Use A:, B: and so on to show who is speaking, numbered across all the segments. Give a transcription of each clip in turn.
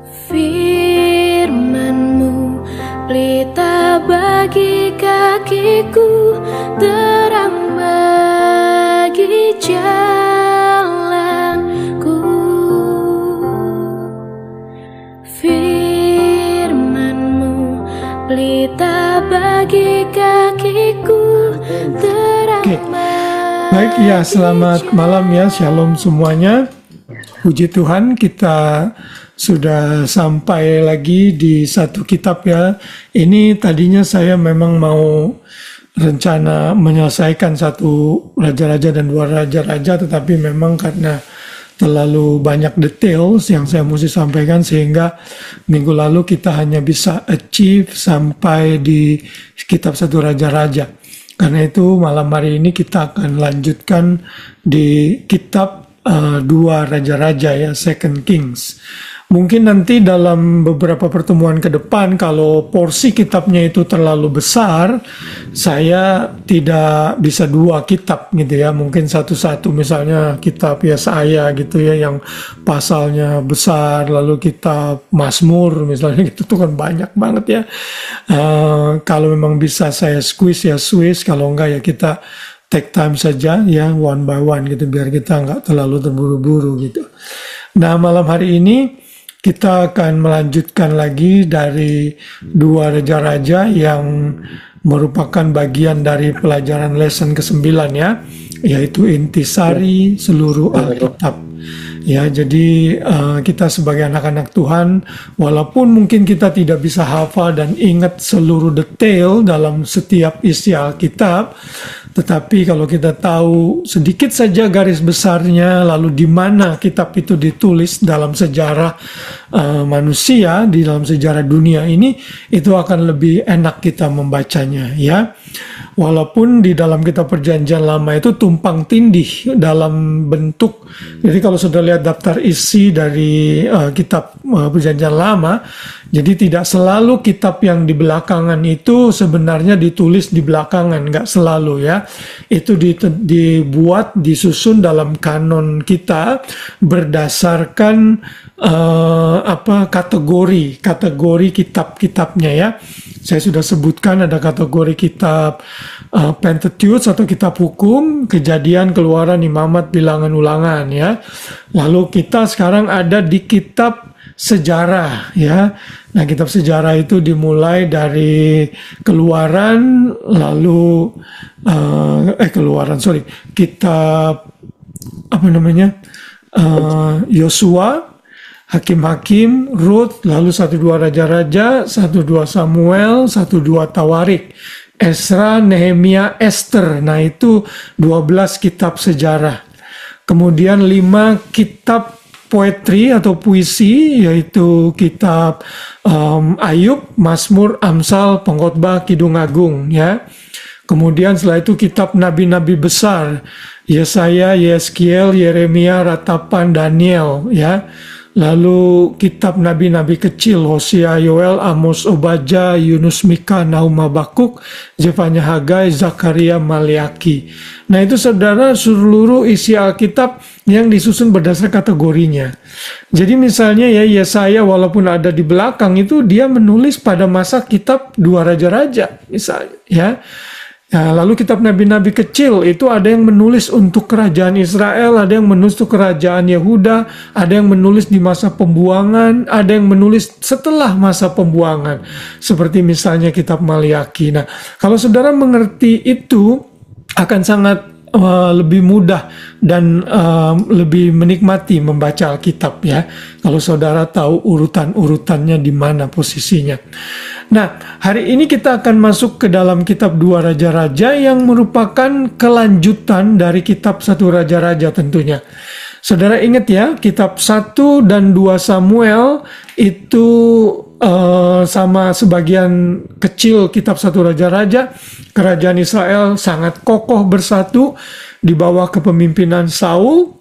A: Firman-Mu pelita bagi kakiku, terang bagi jalanku. Firman-Mu pelita bagi kakiku, terang bagi.
B: Baik ya, selamat malam ya, shalom semuanya. Puji Tuhan, kita sudah sampai lagi di satu kitab ya. Ini tadinya saya memang mau rencana menyelesaikan satu raja-raja dan dua raja-raja, tetapi memang karena terlalu banyak details yang saya mesti sampaikan, sehingga minggu lalu kita hanya bisa achieve sampai di kitab satu raja-raja. Karena itu malam hari ini kita akan lanjutkan di kitab dua raja-raja ya, Second Kings. Mungkin nanti dalam beberapa pertemuan ke depan, kalau porsi kitabnya itu terlalu besar, saya tidak bisa dua kitab gitu ya. Mungkin satu-satu, misalnya kitab Yesaya gitu ya, yang pasalnya besar, lalu kitab Mazmur misalnya gitu, tuh kan banyak banget ya. Kalau memang bisa saya squeeze ya squeeze, kalau enggak ya kita take time saja ya, one by one gitu, biar kita nggak terlalu terburu-buru gitu. Nah, malam hari ini kita akan melanjutkan lagi dari dua raja-raja yang merupakan bagian dari pelajaran lesson ke-9 ya, yaitu intisari seluruh Alkitab. Ya, jadi kita sebagai anak-anak Tuhan, walaupun mungkin kita tidak bisa hafal dan ingat seluruh detail dalam setiap isi Alkitab, tetapi kalau kita tahu sedikit saja garis besarnya, lalu di mana kitab itu ditulis dalam sejarah manusia, di dalam sejarah dunia ini, itu akan lebih enak kita membacanya ya. Walaupun di dalam kitab perjanjian lama itu tumpang tindih dalam bentuk, jadi kalau sudah lihat daftar isi dari kitab perjanjian lama, jadi tidak selalu kitab yang di belakangan itu sebenarnya ditulis di belakangan, nggak selalu ya. Itu dibuat, disusun dalam kanon kita berdasarkan kategori kitab-kitabnya ya. Saya sudah sebutkan ada kategori kitab Pentateuch atau kitab hukum, Kejadian, Keluaran, Imamat, Bilangan, Ulangan ya. Lalu kita sekarang ada di kitab sejarah ya. Nah, kitab sejarah itu dimulai dari Keluaran, lalu kitab Yosua, Hakim-Hakim, Rut, lalu 1-2 Raja-Raja, 1-2 Samuel, 1-2 Tawarik, Esra, Nehemia, Esther. Nah, itu 12 kitab sejarah. Kemudian 5 kitab poetry atau puisi, yaitu kitab Ayub, Mazmur, Amsal, Pengkhotbah, Kidung Agung ya. Kemudian setelah itu kitab nabi-nabi besar, Yesaya, Yeskiel, Yeremia, Ratapan, Daniel ya. Lalu kitab nabi-nabi kecil, Hosea, Yoel, Amos, Obadja, Yunus, Mika, Nahum, Habakuk, Zefanya, Hagai, Zakaria, Maliaki. Nah, itu saudara seluruh isi Alkitab yang disusun berdasar kategorinya. Jadi misalnya ya, Yesaya walaupun ada di belakang itu, dia menulis pada masa kitab dua raja-raja misalnya ya. Nah, lalu kitab nabi-nabi kecil itu ada yang menulis untuk kerajaan Israel, ada yang menulis untuk kerajaan Yehuda, ada yang menulis di masa pembuangan, ada yang menulis setelah masa pembuangan. Seperti misalnya kitab Maliaki. Nah, kalau saudara mengerti itu, akan sangat lebih mudah dan lebih menikmati membaca Alkitab ya. Kalau saudara tahu urutan-urutannya di mana posisinya. Nah, hari ini kita akan masuk ke dalam kitab dua raja-raja yang merupakan kelanjutan dari kitab satu raja-raja tentunya. Saudara ingat ya, kitab 1 dan 2 Samuel itu sama sebagian kecil kitab satu raja-raja. Kerajaan Israel sangat kokoh bersatu di bawah kepemimpinan Saul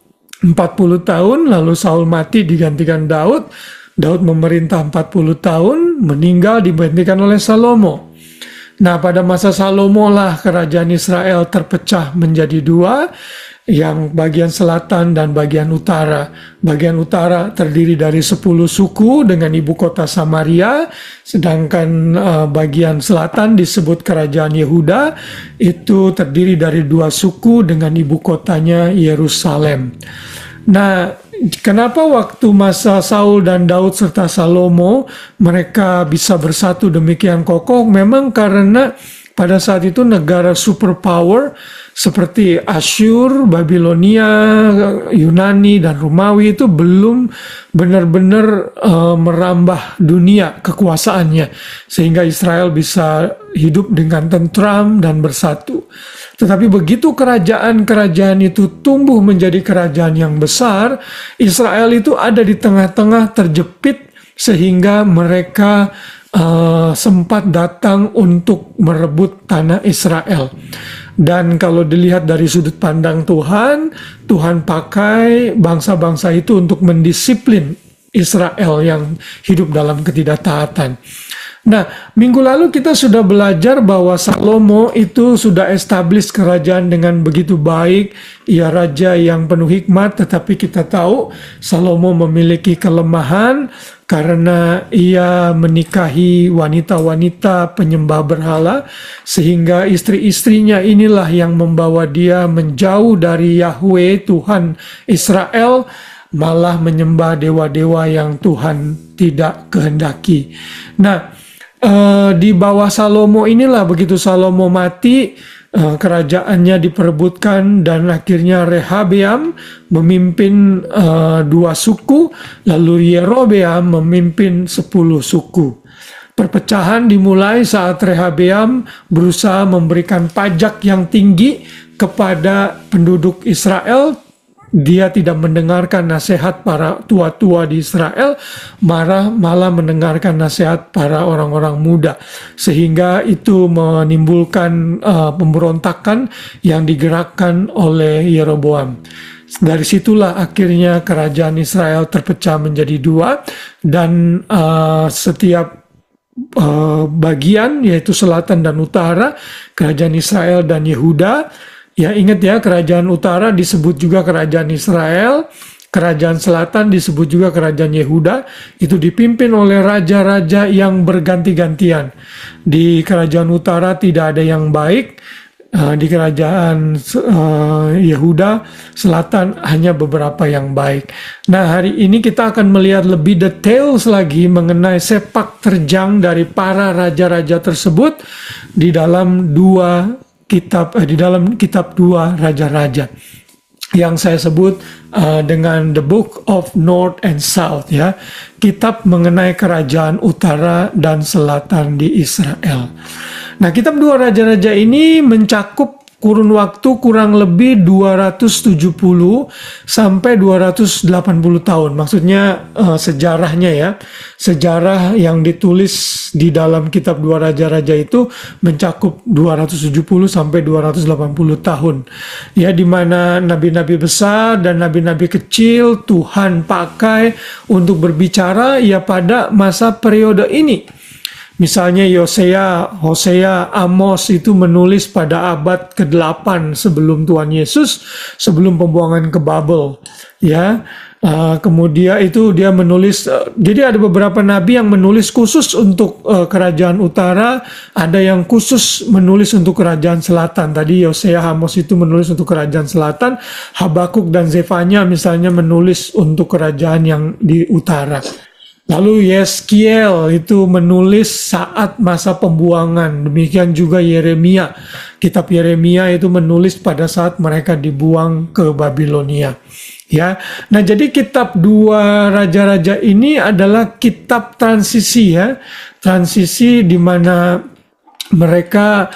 B: 40 tahun, lalu Saul mati digantikan Daud. Daud memerintah 40 tahun, meninggal digantikan oleh Salomo. Nah, pada masa Salomo lah kerajaan Israel terpecah menjadi dua, yang bagian selatan dan bagian utara. Bagian utara terdiri dari 10 suku dengan ibu kota Samaria, sedangkan bagian selatan disebut kerajaan Yehuda, itu terdiri dari 2 suku dengan ibu kotanya Yerusalem. Nah, kenapa waktu masa Saul dan Daud serta Salomo mereka bisa bersatu demikian kokoh? Memang karena pada saat itu negara superpower seperti Asyur, Babilonia, Yunani, dan Romawi itu belum benar-benar merambah dunia kekuasaannya, sehingga Israel bisa hidup dengan tentram dan bersatu. Tetapi begitu kerajaan-kerajaan itu tumbuh menjadi kerajaan yang besar, Israel itu ada di tengah-tengah terjepit, sehingga mereka sempat datang untuk merebut tanah Israel. Dan kalau dilihat dari sudut pandang Tuhan, Tuhan pakai bangsa-bangsa itu untuk mendisiplin Israel yang hidup dalam ketidaktaatan. Nah, minggu lalu kita sudah belajar bahwa Salomo itu sudah establish kerajaan dengan begitu baik. Ia raja yang penuh hikmat, tetapi kita tahu Salomo memiliki kelemahan karena ia menikahi wanita-wanita penyembah berhala, sehingga istri-istrinya inilah yang membawa dia menjauh dari Yahweh Tuhan Israel, malah menyembah dewa-dewa yang Tuhan tidak kehendaki. Nah, di bawah Salomo inilah begitu Salomo mati, kerajaannya diperebutkan dan akhirnya Rehabeam memimpin 2 suku, lalu Yerobeam memimpin 10 suku. Perpecahan dimulai saat Rehabeam berusaha memberikan pajak yang tinggi kepada penduduk Israel. Dia tidak mendengarkan nasihat para tua-tua di Israel, malah mendengarkan nasihat para orang-orang muda, sehingga itu menimbulkan pemberontakan yang digerakkan oleh Yeroboam. Dari situlah akhirnya kerajaan Israel terpecah menjadi 2, dan setiap bagian, yaitu selatan dan utara, kerajaan Israel dan Yehuda. Ya, ingat ya, kerajaan utara disebut juga kerajaan Israel, kerajaan selatan disebut juga kerajaan Yehuda. Itu dipimpin oleh raja-raja yang berganti-gantian. Di kerajaan utara tidak ada yang baik, di kerajaan Yehuda selatan hanya beberapa yang baik. Nah, hari ini kita akan melihat lebih details lagi mengenai sepak terjang dari para raja-raja tersebut di dalam kitab 2 Raja-Raja yang saya sebut dengan The Book of North and South, ya, kitab mengenai kerajaan utara dan selatan di Israel. Nah, kitab 2 Raja-Raja ini mencakup kurun waktu kurang lebih 270 sampai 280 tahun. Maksudnya sejarahnya ya. Sejarah yang ditulis di dalam kitab 2 Raja-Raja itu mencakup 270 sampai 280 tahun. Ya, di mana nabi-nabi besar dan nabi-nabi kecil Tuhan pakai untuk berbicara ya pada masa periode ini. Misalnya Hosea, Amos itu menulis pada abad ke-8 sebelum Tuhan Yesus, sebelum pembuangan ke Babel, ya. Kemudian itu dia menulis, jadi ada beberapa nabi yang menulis khusus untuk kerajaan utara, ada yang khusus menulis untuk kerajaan selatan. Tadi Hosea, Amos itu menulis untuk kerajaan selatan, Habakuk dan Zefanya misalnya menulis untuk kerajaan yang di utara. Lalu Yeskiel itu menulis saat masa pembuangan. Demikian juga Yeremia. Kitab Yeremia itu menulis pada saat mereka dibuang ke Babilonia. Ya. Nah, jadi kitab 2 Raja-Raja ini adalah kitab transisi, ya. Transisi di mana mereka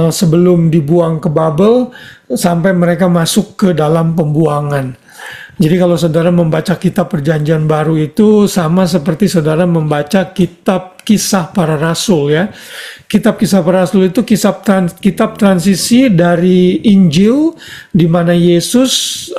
B: sebelum dibuang ke Babel sampai mereka masuk ke dalam pembuangan. Jadi kalau saudara membaca kitab Perjanjian Baru itu sama seperti saudara membaca kitab Kisah Para Rasul, ya. Kitab Kisah Para Rasul itu kitab transisi dari Injil di mana Yesus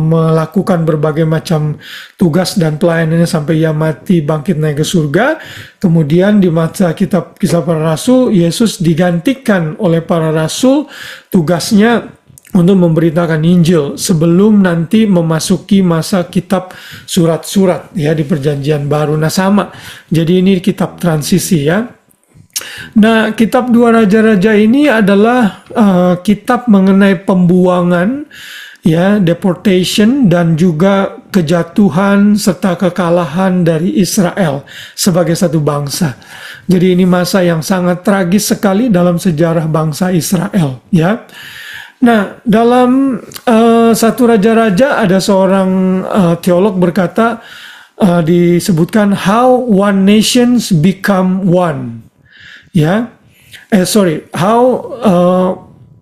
B: melakukan berbagai macam tugas dan pelayanannya sampai ia mati, bangkit, naik ke surga. Kemudian di masa kitab Kisah Para Rasul, Yesus digantikan oleh para rasul, tugasnya untuk memberitakan Injil sebelum nanti memasuki masa kitab surat-surat ya di Perjanjian Baru. Nah sama, jadi ini kitab transisi ya. Nah kitab Dua Raja-Raja ini adalah kitab mengenai pembuangan ya, deportation dan juga kejatuhan serta kekalahan dari Israel sebagai satu bangsa. Jadi ini masa yang sangat tragis sekali dalam sejarah bangsa Israel ya. Nah, dalam satu Raja-Raja ada seorang teolog berkata, disebutkan how one nations become one, ya, how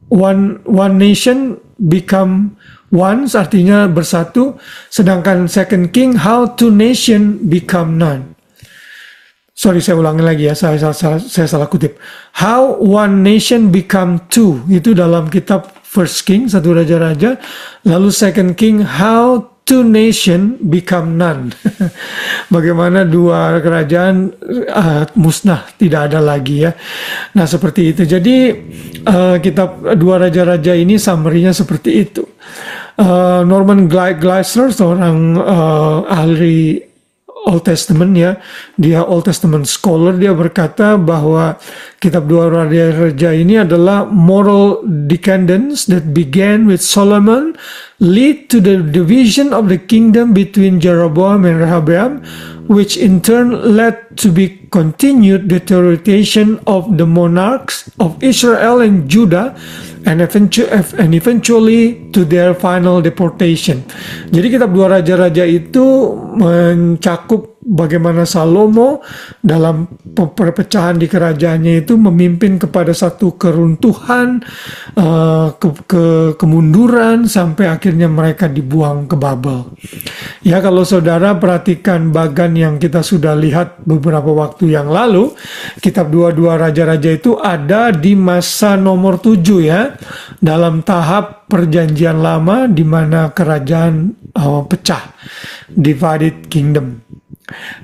B: one nation become one, artinya bersatu, sedangkan Second King how two nation become none. Sorry, saya ulangi lagi ya, saya salah kutip. How one nation become two, itu dalam kitab First King, satu Raja-Raja. Lalu Second King, how two nation become none. Bagaimana dua kerajaan musnah, tidak ada lagi ya. Nah seperti itu. Jadi kitab Dua Raja-Raja ini summary-nya seperti itu. Norman Geisler, seorang ahli Old Testament ya, dia Old Testament scholar, dia berkata bahwa kitab Dua Raja-Raja ini adalah moral decadence that began with Solomon, lead to the division of the kingdom between Jeroboam and Rehoboam, which in turn led to be continued deterioration of the monarchs of Israel and Judah, and eventually to their final deportation. Jadi kitab Dua Raja-Raja itu mencakup bagaimana Salomo dalam perpecahan di kerajaannya itu memimpin kepada satu keruntuhan, kemunduran sampai akhirnya mereka dibuang ke Babel. Ya, kalau saudara perhatikan bagan yang kita sudah lihat beberapa waktu yang lalu, kitab Dua Raja-Raja itu ada di masa nomor 7 ya, dalam tahap perjanjian lama di mana kerajaan pecah, divided kingdom.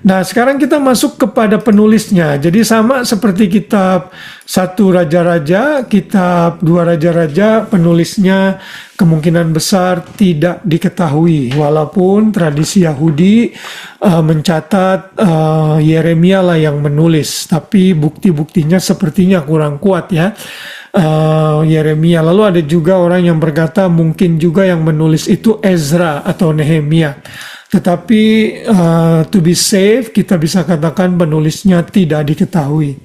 B: Nah sekarang kita masuk kepada penulisnya. Jadi sama seperti kitab Satu Raja-Raja, kitab Dua Raja-Raja, penulisnya kemungkinan besar tidak diketahui, walaupun tradisi Yahudi mencatat Yeremia lah yang menulis, tapi bukti-buktinya sepertinya kurang kuat ya. Yeremia. Lalu ada juga orang yang berkata mungkin juga yang menulis itu Ezra atau Nehemia. Tetapi to be safe kita bisa katakan penulisnya tidak diketahui.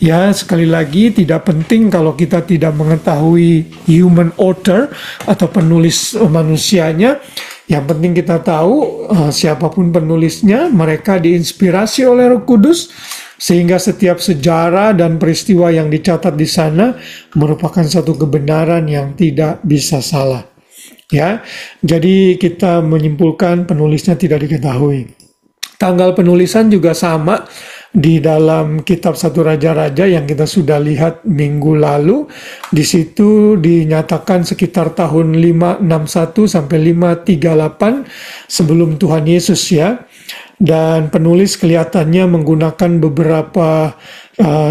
B: Ya, sekali lagi tidak penting kalau kita tidak mengetahui human author atau penulis manusianya. Yang penting kita tahu siapapun penulisnya, mereka diinspirasi oleh Roh Kudus, sehingga setiap sejarah dan peristiwa yang dicatat di sana merupakan satu kebenaran yang tidak bisa salah. Ya, jadi kita menyimpulkan penulisnya tidak diketahui. Tanggal penulisan juga sama di dalam kitab Satu Raja-Raja yang kita sudah lihat minggu lalu. Di situ dinyatakan sekitar tahun 561 sampai 538 sebelum Tuhan Yesus ya. Dan penulis kelihatannya menggunakan beberapa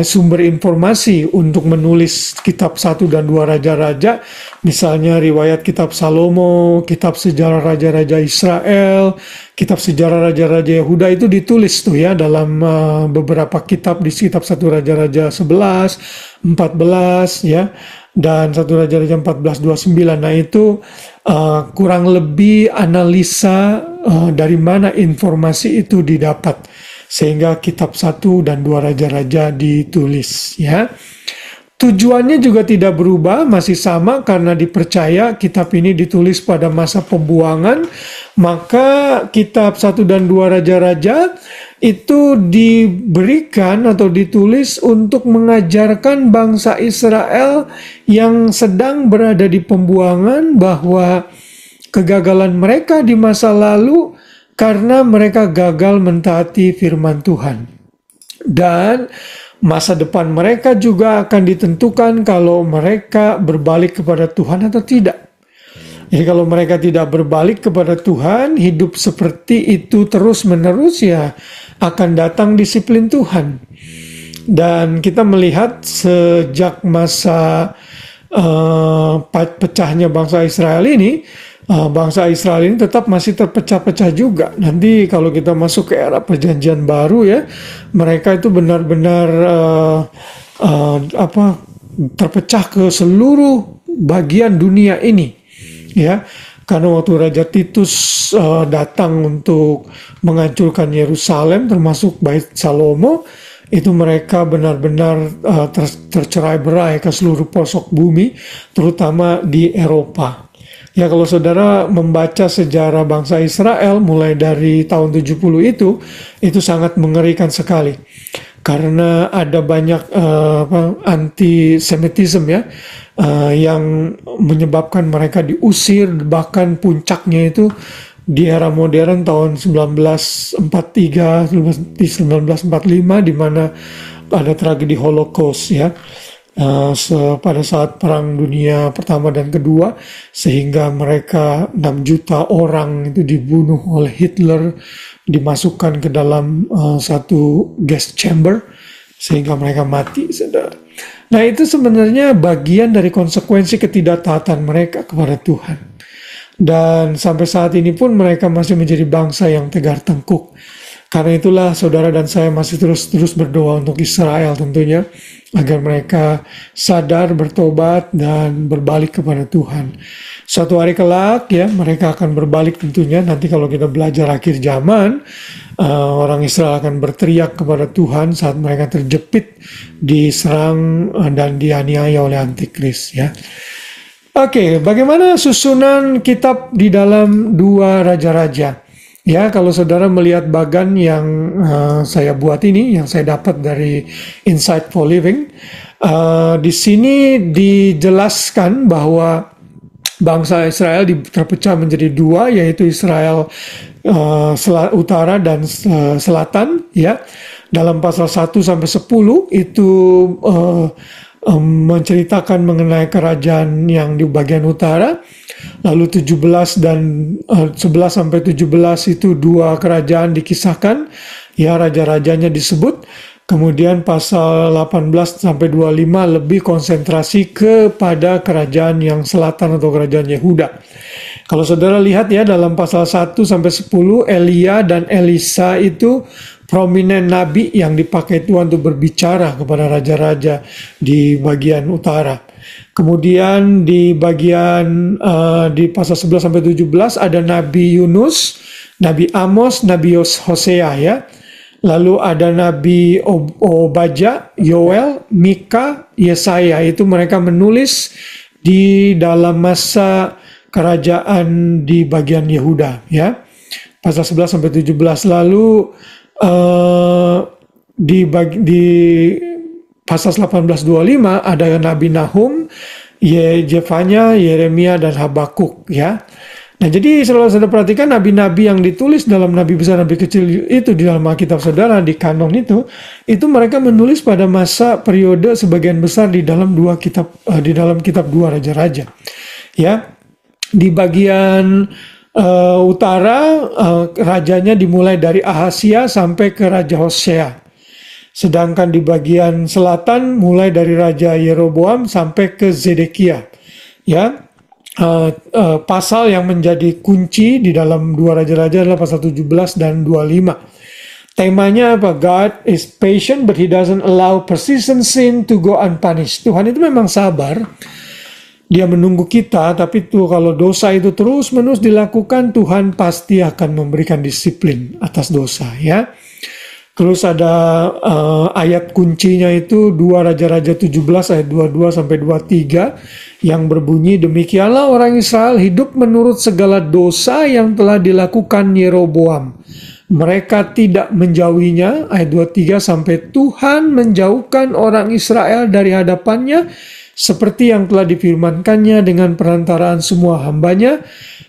B: sumber informasi untuk menulis kitab 1 dan 2 Raja-Raja, misalnya riwayat kitab Salomo, kitab sejarah Raja-Raja Israel, kitab sejarah Raja-Raja Yehuda itu ditulis tuh ya dalam beberapa kitab, di kitab 1 Raja-Raja 11, 14 ya, dan 1 Raja-Raja 14:29. Nah itu kurang lebih analisa dari mana informasi itu didapat, sehingga kitab 1 dan 2 Raja-Raja ditulis ya. Tujuannya juga tidak berubah, masih sama, karena dipercaya kitab ini ditulis pada masa pembuangan. Maka kitab 1 dan 2 Raja-Raja itu diberikan atau ditulis untuk mengajarkan bangsa Israel yang sedang berada di pembuangan bahwa kegagalan mereka di masa lalu karena mereka gagal mentaati firman Tuhan. Dan masa depan mereka juga akan ditentukan kalau mereka berbalik kepada Tuhan atau tidak. Jadi kalau mereka tidak berbalik kepada Tuhan, hidup seperti itu terus-menerus, ya akan datang disiplin Tuhan. Dan kita melihat sejak masa pecahnya bangsa Israel ini, tetap masih terpecah-pecah juga. Nanti kalau kita masuk ke era perjanjian baru ya, mereka itu benar-benar terpecah ke seluruh bagian dunia ini, ya. Karena waktu Raja Titus datang untuk menghancurkan Yerusalem, termasuk Bait Salomo, itu mereka benar-benar tercerai-berai ke seluruh pelosok bumi, terutama di Eropa. Ya, kalau saudara membaca sejarah bangsa Israel mulai dari tahun 70 itu sangat mengerikan sekali. Karena ada banyak antisemitisme ya, yang menyebabkan mereka diusir, bahkan puncaknya itu di era modern tahun 1943, 1945, di mana ada tragedi Holocaust ya, pada saat Perang Dunia Pertama dan Kedua, sehingga mereka 6 juta orang itu dibunuh oleh Hitler, dimasukkan ke dalam satu gas chamber sehingga mereka mati, saudara. Nah, itu sebenarnya bagian dari konsekuensi ketidaktaatan mereka kepada Tuhan. Dan sampai saat ini pun mereka masih menjadi bangsa yang tegar tengkuk. Karena itulah saudara dan saya masih terus berdoa untuk Israel tentunya, agar mereka sadar, bertobat, dan berbalik kepada Tuhan. Suatu hari kelak ya, mereka akan berbalik tentunya. Nanti kalau kita belajar akhir zaman, orang Israel akan berteriak kepada Tuhan saat mereka terjepit, diserang dan dianiaya oleh antikris ya. Oke, bagaimana susunan kitab di dalam 2 Raja-Raja? Ya, kalau saudara melihat bagan yang saya buat ini, yang saya dapat dari Insightful Living, di sini dijelaskan bahwa bangsa Israel terpecah menjadi 2, yaitu Israel utara dan selatan. Ya, dalam pasal 1 sampai 10 itu menceritakan mengenai kerajaan yang di bagian utara. Lalu 17 dan 11 sampai 17 itu 2 kerajaan dikisahkan, ya, raja-rajanya disebut. Kemudian pasal 18 sampai 25 lebih konsentrasi kepada kerajaan yang selatan atau kerajaan Yehuda. Kalau saudara lihat ya, dalam pasal 1 sampai 10, Elia dan Elisa itu prominent nabi yang dipakai Tuhan untuk berbicara kepada raja-raja di bagian utara. Kemudian di bagian di pasal 11 sampai 17 ada Nabi Yunus, Nabi Amos, Nabi Hosea ya. Lalu ada Nabi Obadja, Yoel, Mika, Yesaya. Itu mereka menulis di dalam masa kerajaan di bagian Yehuda ya. Pasal 11 sampai 17. Lalu di pasal 18:25 ada Nabi Nahum, Jefanya, Yeremia, dan Habakuk ya. Nah, jadi selalu saudara perhatikan nabi-nabi yang ditulis dalam nabi besar, nabi kecil itu di dalam Alkitab saudara, di kanon itu mereka menulis pada masa periode sebagian besar di dalam kitab 2 Raja-Raja. Ya. Di bagian utara rajanya dimulai dari Ahasia sampai ke Raja Hosea. Sedangkan di bagian selatan mulai dari Raja Yeroboam sampai ke Zedekia. Ya, pasal yang menjadi kunci di dalam 2 Raja-Raja adalah pasal 17 dan 25. Temanya apa? God is patient but he doesn't allow persistent sin to go unpunished. Tuhan itu memang sabar. Dia menunggu kita, tapi tuh kalau dosa itu terus-menerus dilakukan, Tuhan pasti akan memberikan disiplin atas dosa ya. Terus ada ayat kuncinya itu 2 Raja-Raja 17 ayat 22 sampai 23 yang berbunyi, demikianlah orang Israel hidup menurut segala dosa yang telah dilakukan Yeroboam. Mereka tidak menjauhinya, ayat 23, sampai Tuhan menjauhkan orang Israel dari hadapannya seperti yang telah difirmankannya dengan perantaraan semua hambanya.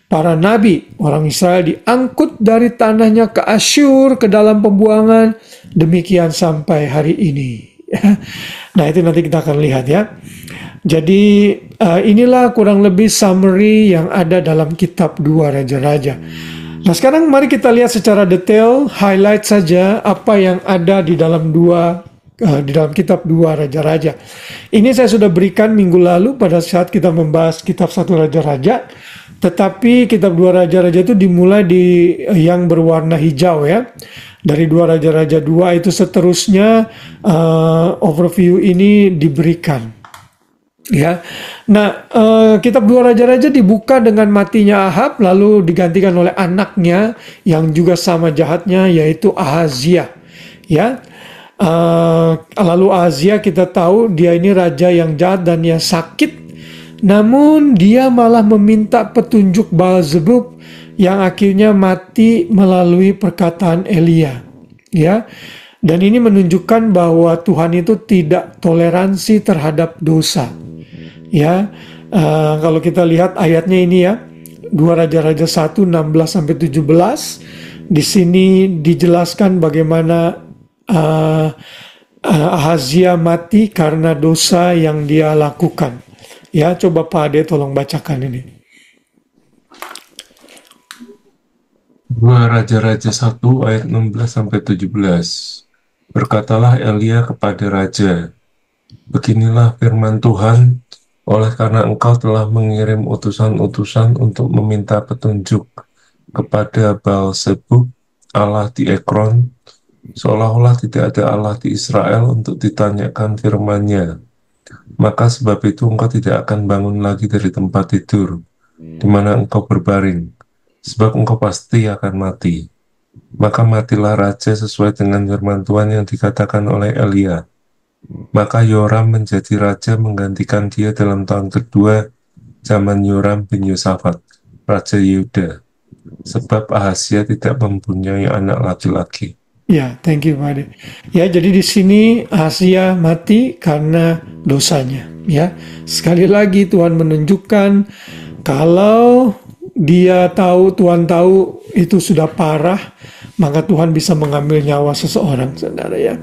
B: Para nabi, orang Israel diangkut dari tanahnya ke Asyur, ke dalam pembuangan, demikian sampai hari ini. Nah, itu nanti kita akan lihat ya. Jadi inilah kurang lebih summary yang ada dalam kitab 2 Raja-Raja. Nah, sekarang mari kita lihat secara detail, highlight saja apa yang ada di dalam 2 di dalam kitab 2 Raja-Raja. Ini saya sudah berikan minggu lalu pada saat kita membahas kitab 1 Raja-Raja, tetapi kitab 2 Raja-Raja itu dimulai di yang berwarna hijau ya. Dari 2 Raja-Raja 2 itu seterusnya overview ini diberikan. Ya, nah kitab 2 Raja-Raja dibuka dengan matinya Ahab, lalu digantikan oleh anaknya yang juga sama jahatnya, yaitu Ahazia. Ya, lalu Ahazia kita tahu dia ini raja yang jahat dan dia sakit, namun dia malah meminta petunjuk Baal-zebub yang akhirnya mati melalui perkataan Elia. Ya, dan ini menunjukkan bahwa Tuhan itu tidak toleransi terhadap dosa. Ya, kalau kita lihat ayatnya ini ya, 2 Raja-Raja 1 16-17, di sini dijelaskan bagaimana Ahazia mati karena dosa yang dia lakukan. Ya, coba Pak Ade tolong bacakan ini.
C: 2 Raja-Raja 1 ayat 16-17. Berkatalah Elia kepada raja, beginilah firman Tuhan, oleh karena engkau telah mengirim utusan-utusan untuk meminta petunjuk kepada Baal-zebub, Allah di Ekron, seolah-olah tidak ada Allah di Israel untuk ditanyakan firman-Nya. Maka sebab itu engkau tidak akan bangun lagi dari tempat tidur, di mana engkau berbaring, sebab engkau pasti akan mati. Maka matilah raja sesuai dengan firman Tuhan yang dikatakan oleh Elia. Maka Yoram menjadi raja menggantikan dia dalam tahun kedua zaman Yoram bin Yosafat, Raja Yehuda, sebab Ahazia tidak mempunyai anak laki-laki.
B: Ya, thank you Pak Ade. Ya, jadi di sini Ahazia mati karena dosanya. Ya, sekali lagi Tuhan menunjukkan kalau dia tahu, Tuhan tahu itu sudah parah, maka Tuhan bisa mengambil nyawa seseorang, saudara ya.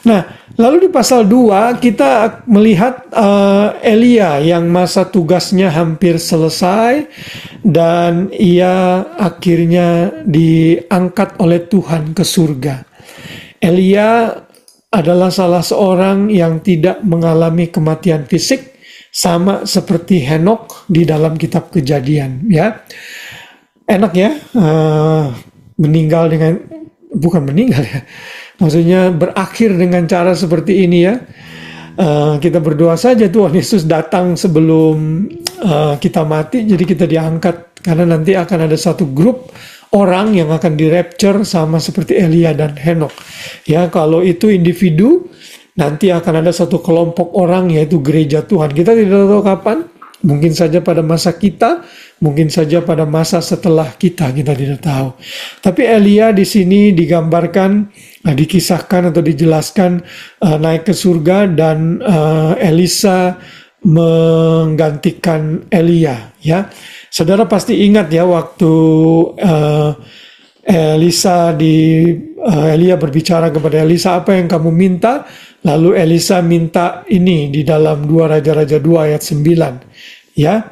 B: Nah, lalu di pasal 2 kita melihat Elia yang masa tugasnya hampir selesai dan ia akhirnya diangkat oleh Tuhan ke surga. Elia adalah salah seorang yang tidak mengalami kematian fisik, sama seperti Henok di dalam kitab Kejadian ya. Enak ya, meninggal dengan, bukan meninggal ya, maksudnya berakhir dengan cara seperti ini ya. Kita berdoa saja Tuhan Yesus datang sebelum kita mati, jadi kita diangkat, karena nanti akan ada satu grup orang yang akan di-rapture sama seperti Elia dan Henok. Ya, kalau itu individu, nanti akan ada satu kelompok orang, yaitu gereja Tuhan. Kita tidak tahu kapan, mungkin saja pada masa kita, mungkin saja pada masa setelah kita tidak tahu. Tapi Elia di sini digambarkan, dikisahkan atau dijelaskan naik ke surga, dan Elisa menggantikan Elia. Ya, saudara pasti ingat ya waktu Elia berbicara kepada Elisa, apa yang kamu minta? Lalu Elisa minta ini di dalam 2 Raja-Raja 2 ayat 9. Ya,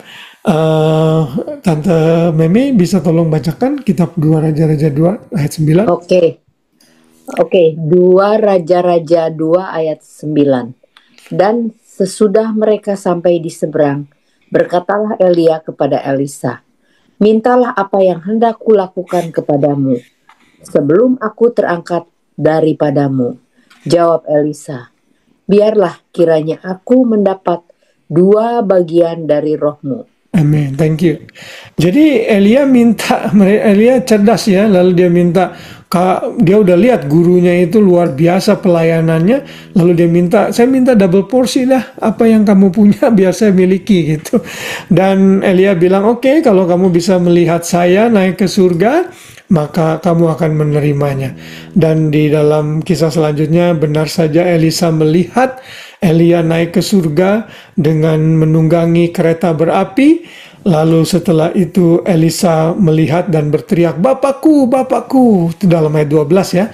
B: Tante Meme bisa tolong bacakan kitab 2 Raja-Raja 2 ayat 9.
D: Oke, 2 Raja-Raja 2 ayat 9. Dan sesudah mereka sampai di seberang, berkatalah Elia kepada Elisa, mintalah apa yang hendak kulakukan kepadamu, sebelum aku terangkat daripadamu. Jawab Elisa, biarlah kiranya aku mendapat 2 bagian dari rohmu.
B: Amin, thank you. Jadi Elia cerdas ya, lalu dia minta, dia udah lihat gurunya itu luar biasa pelayanannya, lalu dia minta, saya minta double porsi lah, apa yang kamu punya biar saya miliki gitu. Dan Elia bilang, oke, kalau kamu bisa melihat saya naik ke surga, maka kamu akan menerimanya. Dan di dalam kisah selanjutnya benar saja Elisa melihat Elia naik ke surga dengan menunggangi kereta berapi. Lalu setelah itu Elisa melihat dan berteriak, Bapakku, Bapakku. Itu dalam ayat 12 ya.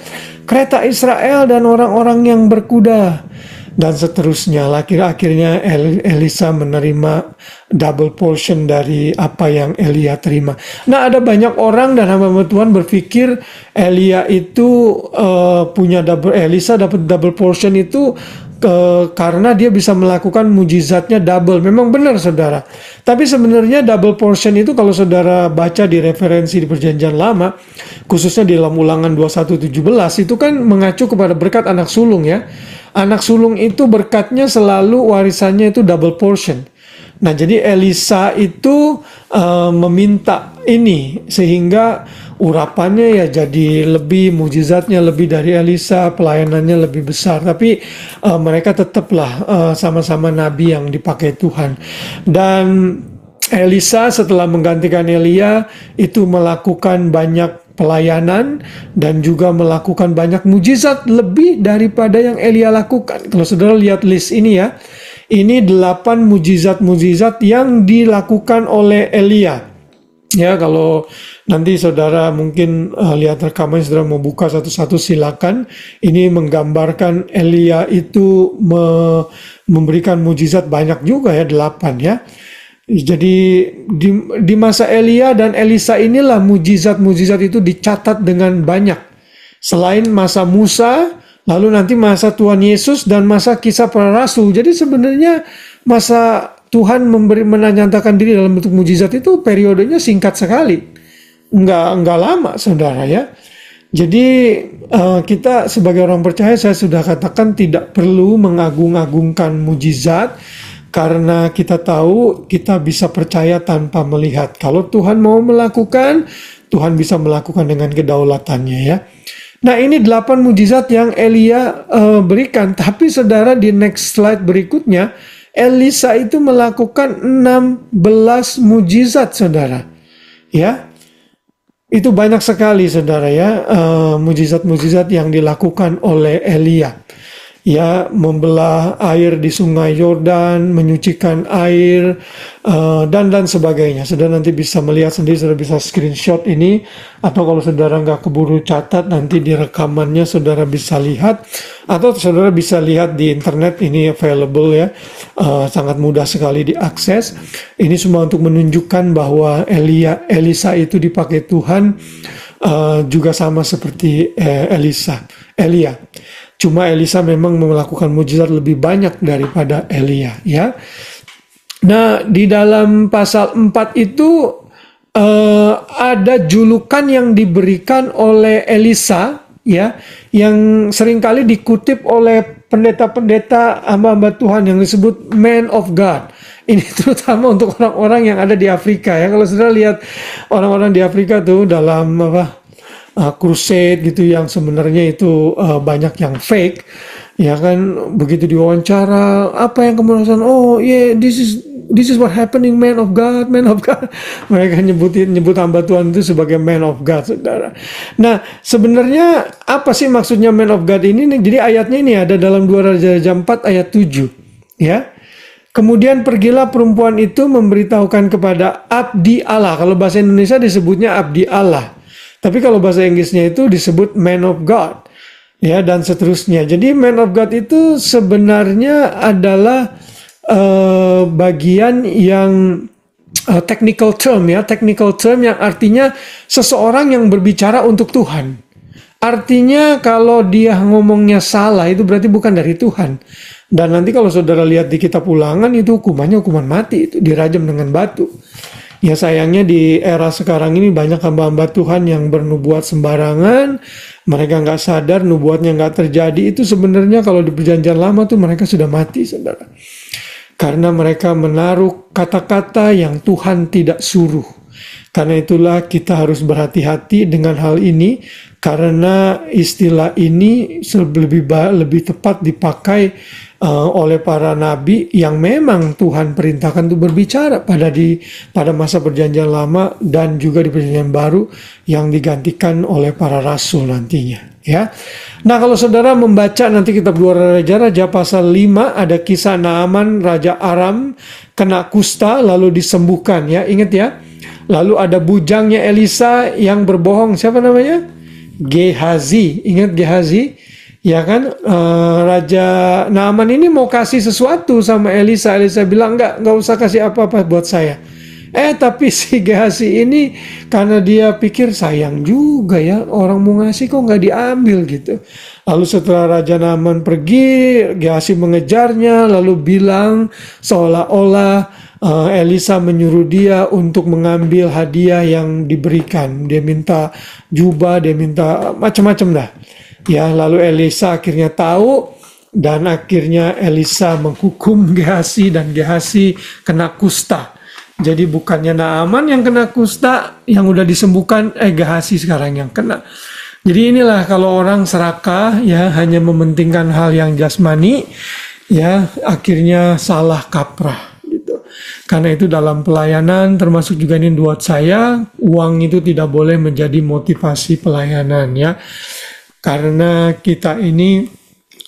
B: Kereta Israel dan orang-orang yang berkuda. dan seterusnya. Akhirnya Elisa menerima double portion dari apa yang Elia terima. Nah, ada banyak orang dan hamba Tuhan berpikir Elia itu Elisa dapat double portion itu karena dia bisa melakukan mujizatnya double. Memang benar, saudara. Tapi sebenarnya double portion itu kalau saudara baca di referensi di Perjanjian Lama, khususnya di dalam Ulangan 21:17, itu kan mengacu kepada berkat anak sulung ya. Anak sulung itu berkatnya selalu warisannya itu double portion. Nah, jadi Elisa itu meminta ini sehingga urapannya ya jadi lebih, mujizatnya lebih dari Elisa, pelayanannya lebih besar. Tapi mereka tetaplah sama-sama nabi yang dipakai Tuhan. Dan Elisa setelah menggantikan Elia itu melakukan banyak pelayanan dan juga melakukan banyak mujizat lebih daripada yang Elia lakukan. Kalau saudara lihat list ini ya, ini 8 mujizat-mujizat yang dilakukan oleh Elia. Ya, kalau nanti saudara mungkin lihat rekaman, saudara mau buka satu-satu silakan. Ini menggambarkan Elia itu memberikan mujizat banyak juga ya, 8 ya. Jadi di masa Elia dan Elisa inilah mujizat-mujizat itu dicatat dengan banyak. Selain masa Musa, lalu nanti masa Tuhan Yesus dan masa Kisah Para Rasul. Jadi sebenarnya masa Tuhan menyatakan diri dalam bentuk mujizat itu periodenya singkat sekali. Enggak lama, saudara ya. Jadi kita sebagai orang percaya, saya sudah katakan tidak perlu mengagung-agungkan mujizat. Karena kita tahu kita bisa percaya tanpa melihat. Kalau Tuhan mau melakukan, Tuhan bisa melakukan dengan kedaulatannya ya. Nah, ini 8 mujizat yang Elia berikan. Tapi saudara, di next slide berikutnya, Elisa itu melakukan 16 mujizat, saudara. Ya, itu banyak sekali, saudara ya, mujizat-mujizat yang dilakukan oleh Elia. Ya, membelah air di sungai Yordan, menyucikan air, dan sebagainya. Saudara nanti bisa melihat sendiri, saudara bisa screenshot ini, atau kalau saudara nggak keburu catat, nanti di rekamannya saudara bisa lihat, atau saudara bisa lihat di internet, ini available ya, sangat mudah sekali diakses. Ini semua untuk menunjukkan bahwa Elisa itu dipakai Tuhan, juga sama seperti Elia. Cuma Elisa memang melakukan mujizat lebih banyak daripada Elia ya. Nah, di dalam pasal 4 itu ada julukan yang diberikan oleh Elisa ya, yang seringkali dikutip oleh pendeta-pendeta hamba-hamba Tuhan yang disebut man of God. Ini terutama untuk orang-orang yang ada di Afrika ya. Kalau saudara lihat orang-orang di Afrika tuh dalam crusade gitu yang sebenarnya itu banyak yang fake ya kan, begitu diwawancara apa yang kamu rasakan, oh yeah, this is what happening, man of God. Mereka nyebut hamba Tuhan itu sebagai man of God, saudara. Nah, sebenarnya apa sih maksudnya man of God ini? Jadi ayatnya ini ada dalam 2 Raja-Raja 4 ayat 7 ya. Kemudian pergilah perempuan itu memberitahukan kepada abdi Allah. Kalau bahasa Indonesia disebutnya abdi Allah. Tapi kalau bahasa Inggrisnya itu disebut man of God. Ya, dan seterusnya. Jadi man of God itu sebenarnya adalah bagian yang technical term ya. Technical term yang artinya seseorang yang berbicara untuk Tuhan. Artinya kalau dia ngomongnya salah itu berarti bukan dari Tuhan. Dan nanti kalau saudara lihat di kitab Ulangan itu hukumannya hukuman mati, itu dirajam dengan batu. Ya, sayangnya di era sekarang ini banyak hamba-hamba Tuhan yang bernubuat sembarangan. Mereka nggak sadar nubuatnya nggak terjadi. Itu sebenarnya kalau di Perjanjian Lama tuh mereka sudah mati, saudara. Karena mereka menaruh kata-kata yang Tuhan tidak suruh. Karena itulah kita harus berhati-hati dengan hal ini. Karena istilah ini lebih tepat dipakai oleh para nabi yang memang Tuhan perintahkan untuk berbicara pada masa Perjanjian Lama dan juga di Perjanjian Baru yang digantikan oleh para rasul nantinya ya. Nah, kalau saudara membaca nanti kitab 2 Raja-Raja pasal 5 ada kisah Naaman raja Aram kena kusta lalu disembuhkan ya, ingat ya. Lalu ada bujangnya Elisa yang berbohong, siapa namanya? Gehazi, ingat Gehazi? Ya kan, Raja Naaman ini mau kasih sesuatu sama Elisa. Elisa bilang nggak usah kasih apa-apa buat saya. Tapi si Gehazi ini karena dia pikir sayang juga ya, orang mau ngasih kok nggak diambil gitu. Lalu setelah Raja Naaman pergi, Gehazi mengejarnya lalu bilang seolah-olah Elisa menyuruh dia untuk mengambil hadiah yang diberikan. Dia minta jubah, dia minta macam-macam dah. Ya, lalu Elisa akhirnya tahu dan akhirnya Elisa menghukum Gehazi dan Gehazi kena kusta. Jadi bukannya Naaman yang kena kusta, yang udah disembuhkan, Gehazi sekarang yang kena. Jadi inilah kalau orang serakah ya, hanya mementingkan hal yang jasmani, ya akhirnya salah kaprah gitu. Karena itu dalam pelayanan, termasuk juga ini buat saya, uang itu tidak boleh menjadi motivasi pelayanan ya. Karena kita ini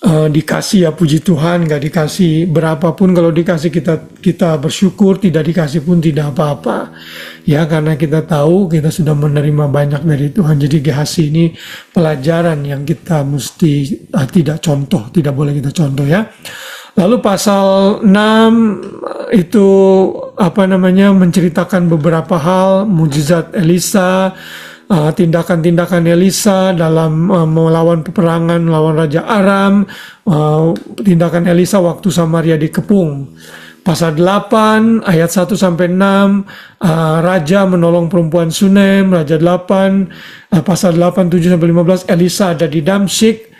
B: dikasih ya, puji Tuhan, nggak dikasih berapapun, kalau dikasih kita bersyukur, tidak dikasih pun tidak apa-apa ya, karena kita tahu kita sudah menerima banyak dari Tuhan. Jadi Gehazi ini pelajaran yang kita mesti tidak boleh kita contoh ya. Lalu pasal 6 itu menceritakan beberapa hal mujizat Elisa, tindakan-tindakan Elisa dalam melawan peperangan melawan Raja Aram, tindakan Elisa waktu Samaria dikepung. Pasal 8 ayat 1 sampai 6, raja menolong perempuan Sunem. Raja 8 pasal 8 7 sampai 15, Elisa ada di Damsyik.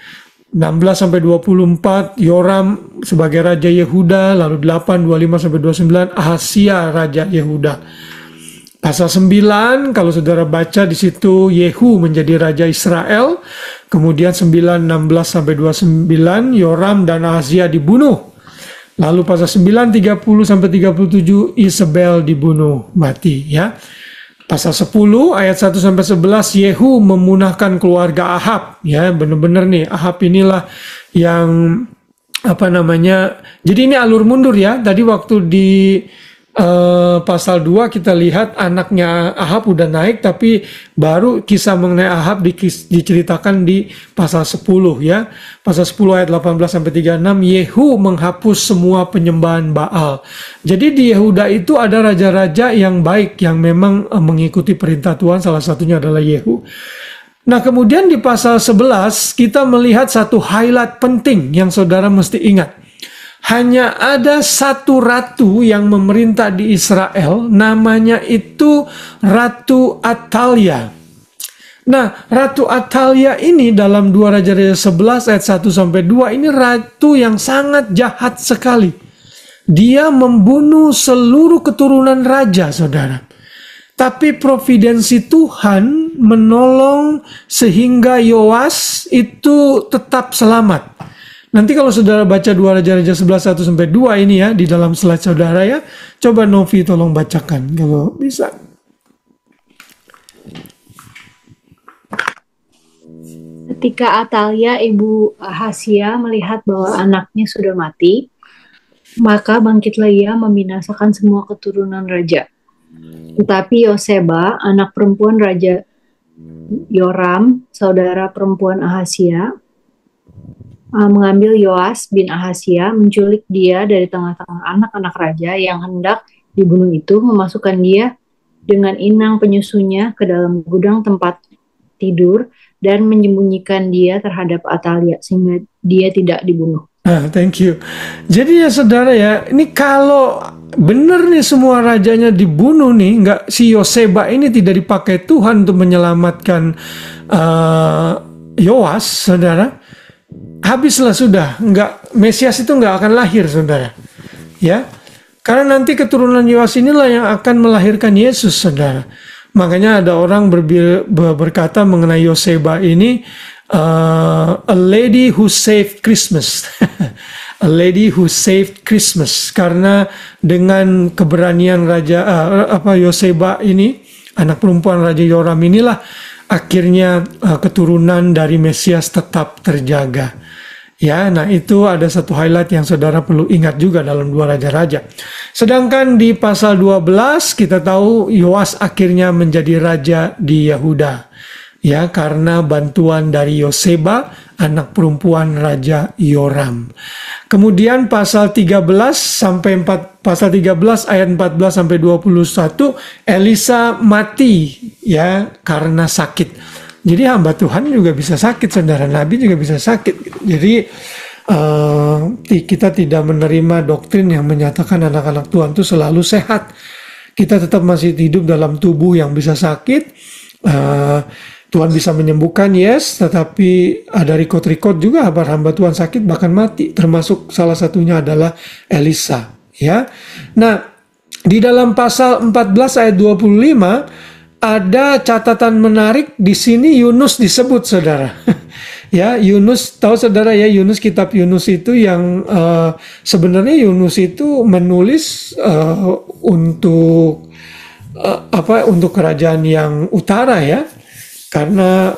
B: 16 sampai 24, Yoram sebagai raja Yehuda. Lalu 8 25 sampai 29, Ahazia raja Yehuda. Pasal 9, kalau saudara baca di situ Yehu menjadi raja Israel. Kemudian 9, 16 sampai 29, Yoram dan Ahazia dibunuh. Lalu pasal 9, 30 sampai 37, Isabel dibunuh mati ya. Pasal 10 ayat 1 sampai 11, Yehu memunahkan keluarga Ahab ya. Benar-benar nih, Ahab inilah yang jadi ini alur mundur ya. Tadi waktu di pasal 2 kita lihat anaknya Ahab udah naik, tapi baru kisah mengenai Ahab diceritakan di pasal 10 ya. Pasal 10 ayat 18 sampai 36, Yehu menghapus semua penyembahan Baal. Jadi di Yehuda itu ada raja-raja yang baik yang memang mengikuti perintah Tuhan, salah satunya adalah Yehu. Nah, kemudian di pasal 11 kita melihat satu highlight penting yang saudara mesti ingat. Hanya ada satu ratu yang memerintah di Israel, namanya itu Ratu Atalia. Nah, Ratu Atalia ini dalam 2 Raja-Raja 11 ayat 1 sampai 2, ini ratu yang sangat jahat sekali. Dia membunuh seluruh keturunan raja, saudara. Tapi providensi Tuhan menolong sehingga Yoas itu tetap selamat. Nanti kalau saudara baca 2 Raja-Raja 11 1 sampai 2 ini ya, di dalam slide saudara ya. Coba Novi tolong bacakan kalau bisa.
E: Ketika Atalia ibu Ahazia melihat bahwa anaknya sudah mati, maka bangkitlah ia membinasakan semua keturunan raja. Tetapi Yoseba, anak perempuan Raja Yoram, saudara perempuan Ahazia, mengambil Yoas bin Ahazia, menculik dia dari tengah-tengah anak-anak raja yang hendak dibunuh itu, memasukkan dia dengan inang penyusunya ke dalam gudang tempat tidur dan menyembunyikan dia terhadap Atalia sehingga dia tidak dibunuh.
B: Thank you. Jadi ya saudara ya, ini kalau benar nih semua rajanya dibunuh nih, nggak, si Yoseba ini tidak dipakai Tuhan untuk menyelamatkan Yoas, saudara. Habislah sudah, Mesias itu nggak akan lahir, saudara. Ya, karena nanti keturunan Yoas inilah yang akan melahirkan Yesus, saudara. Makanya ada orang berkata mengenai Yoseba ini, a lady who saved Christmas. A lady who saved Christmas. Karena dengan keberanian Yoseba ini, anak perempuan Raja Yoram inilah, akhirnya keturunan dari Mesias tetap terjaga. Ya, nah itu ada satu highlight yang saudara perlu ingat juga dalam 2 Raja-Raja. Sedangkan di pasal 12 kita tahu Yoas akhirnya menjadi raja di Yehuda. Ya, karena bantuan dari Yoseba, anak perempuan Raja Yoram. Kemudian pasal 13 sampai pasal 13 ayat 14 sampai 21, Elisa mati ya karena sakit. Jadi hamba Tuhan juga bisa sakit, saudara, nabi juga bisa sakit. Jadi kita tidak menerima doktrin yang menyatakan anak-anak Tuhan itu selalu sehat. Kita tetap masih hidup dalam tubuh yang bisa sakit. Tuhan bisa menyembuhkan, yes, tetapi ada rekod-rekod juga hamba Tuhan sakit bahkan mati, termasuk salah satunya adalah Elisa. Ya, nah di dalam pasal 14 ayat 25 ada catatan menarik. Di sini Yunus disebut, saudara. Ya, Yunus, tahu saudara ya, Yunus, kitab Yunus itu yang sebenarnya Yunus itu menulis untuk untuk kerajaan yang utara ya, karena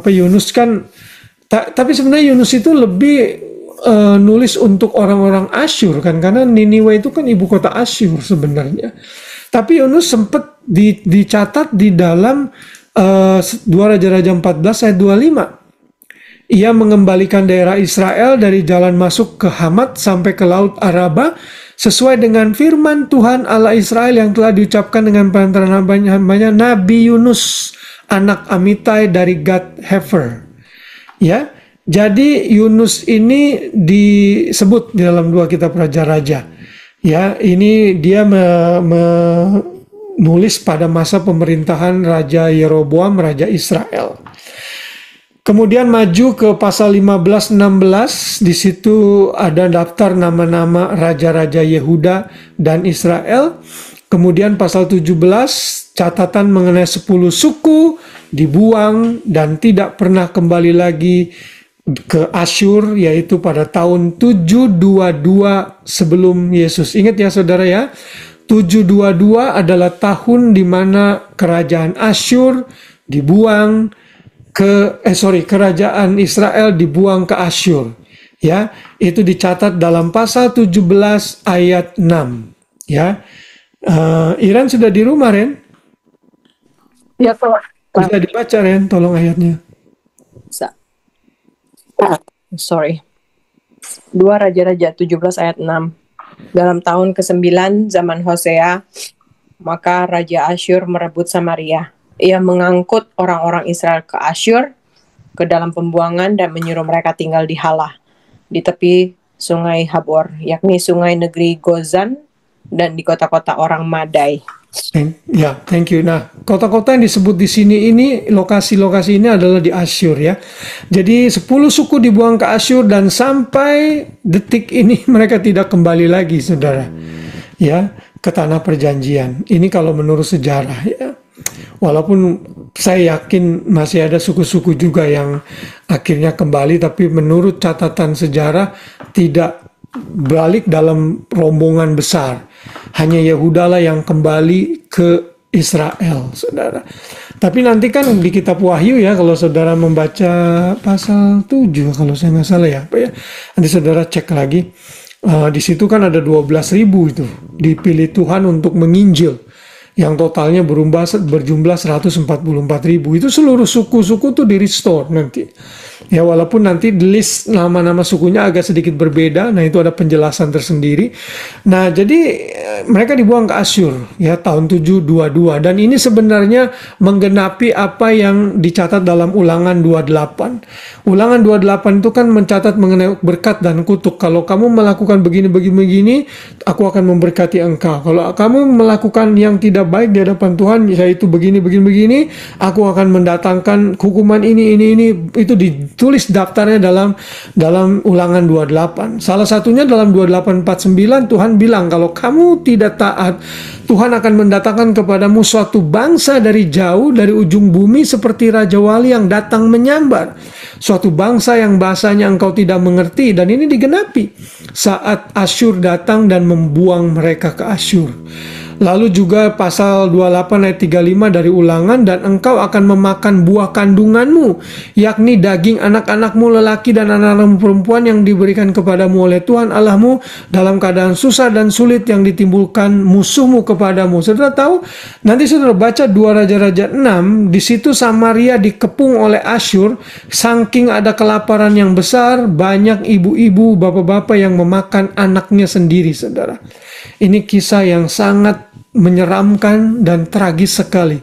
B: Yunus kan, tapi sebenarnya Yunus itu lebih nulis untuk orang-orang Asyur kan, karena Niniwe itu kan ibu kota Asyur sebenarnya. Tapi Yunus sempat dicatat di dalam 2 Raja-Raja 14 ayat 25. Ia mengembalikan daerah Israel dari jalan masuk ke Hamat sampai ke Laut Araba sesuai dengan firman Tuhan Allah Israel yang telah diucapkan dengan perantaraan hambanya Nabi Yunus anak Amitai dari Gad Hefer. Ya, jadi Yunus ini disebut di dalam 2 kitab Raja-Raja. Ya, ini dia menulis pada masa pemerintahan Raja Yeroboam, Raja Israel. Kemudian maju ke pasal 15-16, di situ ada daftar nama-nama raja-raja Yehuda dan Israel. Kemudian pasal 17, catatan mengenai 10 suku dibuang dan tidak pernah kembali lagi ke Asyur, yaitu pada tahun 722 sebelum Yesus. Ingat ya saudara ya, 722 adalah tahun di mana kerajaan Asyur dibuang kerajaan Israel dibuang ke Asyur. Ya, itu dicatat dalam pasal 17 ayat 6. Ya, Iren sudah di rumah, Ren?
F: Ya, Pak.
B: Bisa dibaca, Ren, tolong ayatnya.
F: Bisa. Sorry. 2 Raja-Raja 17 ayat 6. Dalam tahun ke-9 zaman Hosea, maka Raja Asyur merebut Samaria. Ia mengangkut orang-orang Israel ke Asyur, ke dalam pembuangan dan menyuruh mereka tinggal di Halah, di tepi sungai Habor, yakni sungai negeri Gozan, dan di kota-kota orang Madai.
B: Ya, thank you. Nah, kota-kota yang disebut di sini ini, lokasi-lokasi ini adalah di Asyur ya. Jadi 10 suku dibuang ke Asyur dan sampai detik ini mereka tidak kembali lagi, saudara. Ya, ke tanah perjanjian. Ini kalau menurut sejarah ya. Walaupun saya yakin masih ada suku-suku juga yang akhirnya kembali, tapi menurut catatan sejarah tidak balik dalam rombongan besar. Hanya Yehuda lah yang kembali ke Israel, saudara. Tapi nanti kan di kitab Wahyu ya, kalau saudara membaca pasal 7, kalau saya nggak salah ya, nanti saudara cek lagi. Di situ kan ada 12.000 itu dipilih Tuhan untuk menginjil, yang totalnya berjumlah 144.000. Itu seluruh suku-suku tuh di restore nanti. Ya, walaupun nanti list nama-nama sukunya agak sedikit berbeda, nah itu ada penjelasan tersendiri. Nah, jadi mereka dibuang ke Asyur ya tahun 722, dan ini sebenarnya menggenapi apa yang dicatat dalam Ulangan 28. Ulangan 28 itu kan mencatat mengenai berkat dan kutuk. Kalau kamu melakukan begini, aku akan memberkati engkau. Kalau kamu melakukan yang tidak baik di hadapan Tuhan, yaitu begini, aku akan mendatangkan hukuman ini. Itu ditulis daftarnya dalam Ulangan 28. Salah satunya dalam 28:49 Tuhan bilang kalau kamu tidak taat, Tuhan akan mendatangkan kepadamu suatu bangsa dari jauh, dari ujung bumi, seperti Raja Wali yang datang menyambar. Suatu bangsa yang bahasanya engkau tidak mengerti. Dan ini digenapi saat Asyur datang dan membuang mereka ke Asyur. Lalu juga pasal 28 ayat 35 dari Ulangan, dan engkau akan memakan buah kandunganmu, yakni daging anak-anakmu lelaki dan anak-anakmu perempuan yang diberikan kepadamu oleh Tuhan Allahmu dalam keadaan susah dan sulit yang ditimbulkan musuhmu kepadamu. Saudara tahu, nanti saudara baca 2 Raja-Raja 6, di situ Samaria dikepung oleh Asyur, saking ada kelaparan yang besar, banyak ibu-ibu, bapak-bapak yang memakan anaknya sendiri, saudara. Ini kisah yang sangat menyeramkan dan tragis sekali.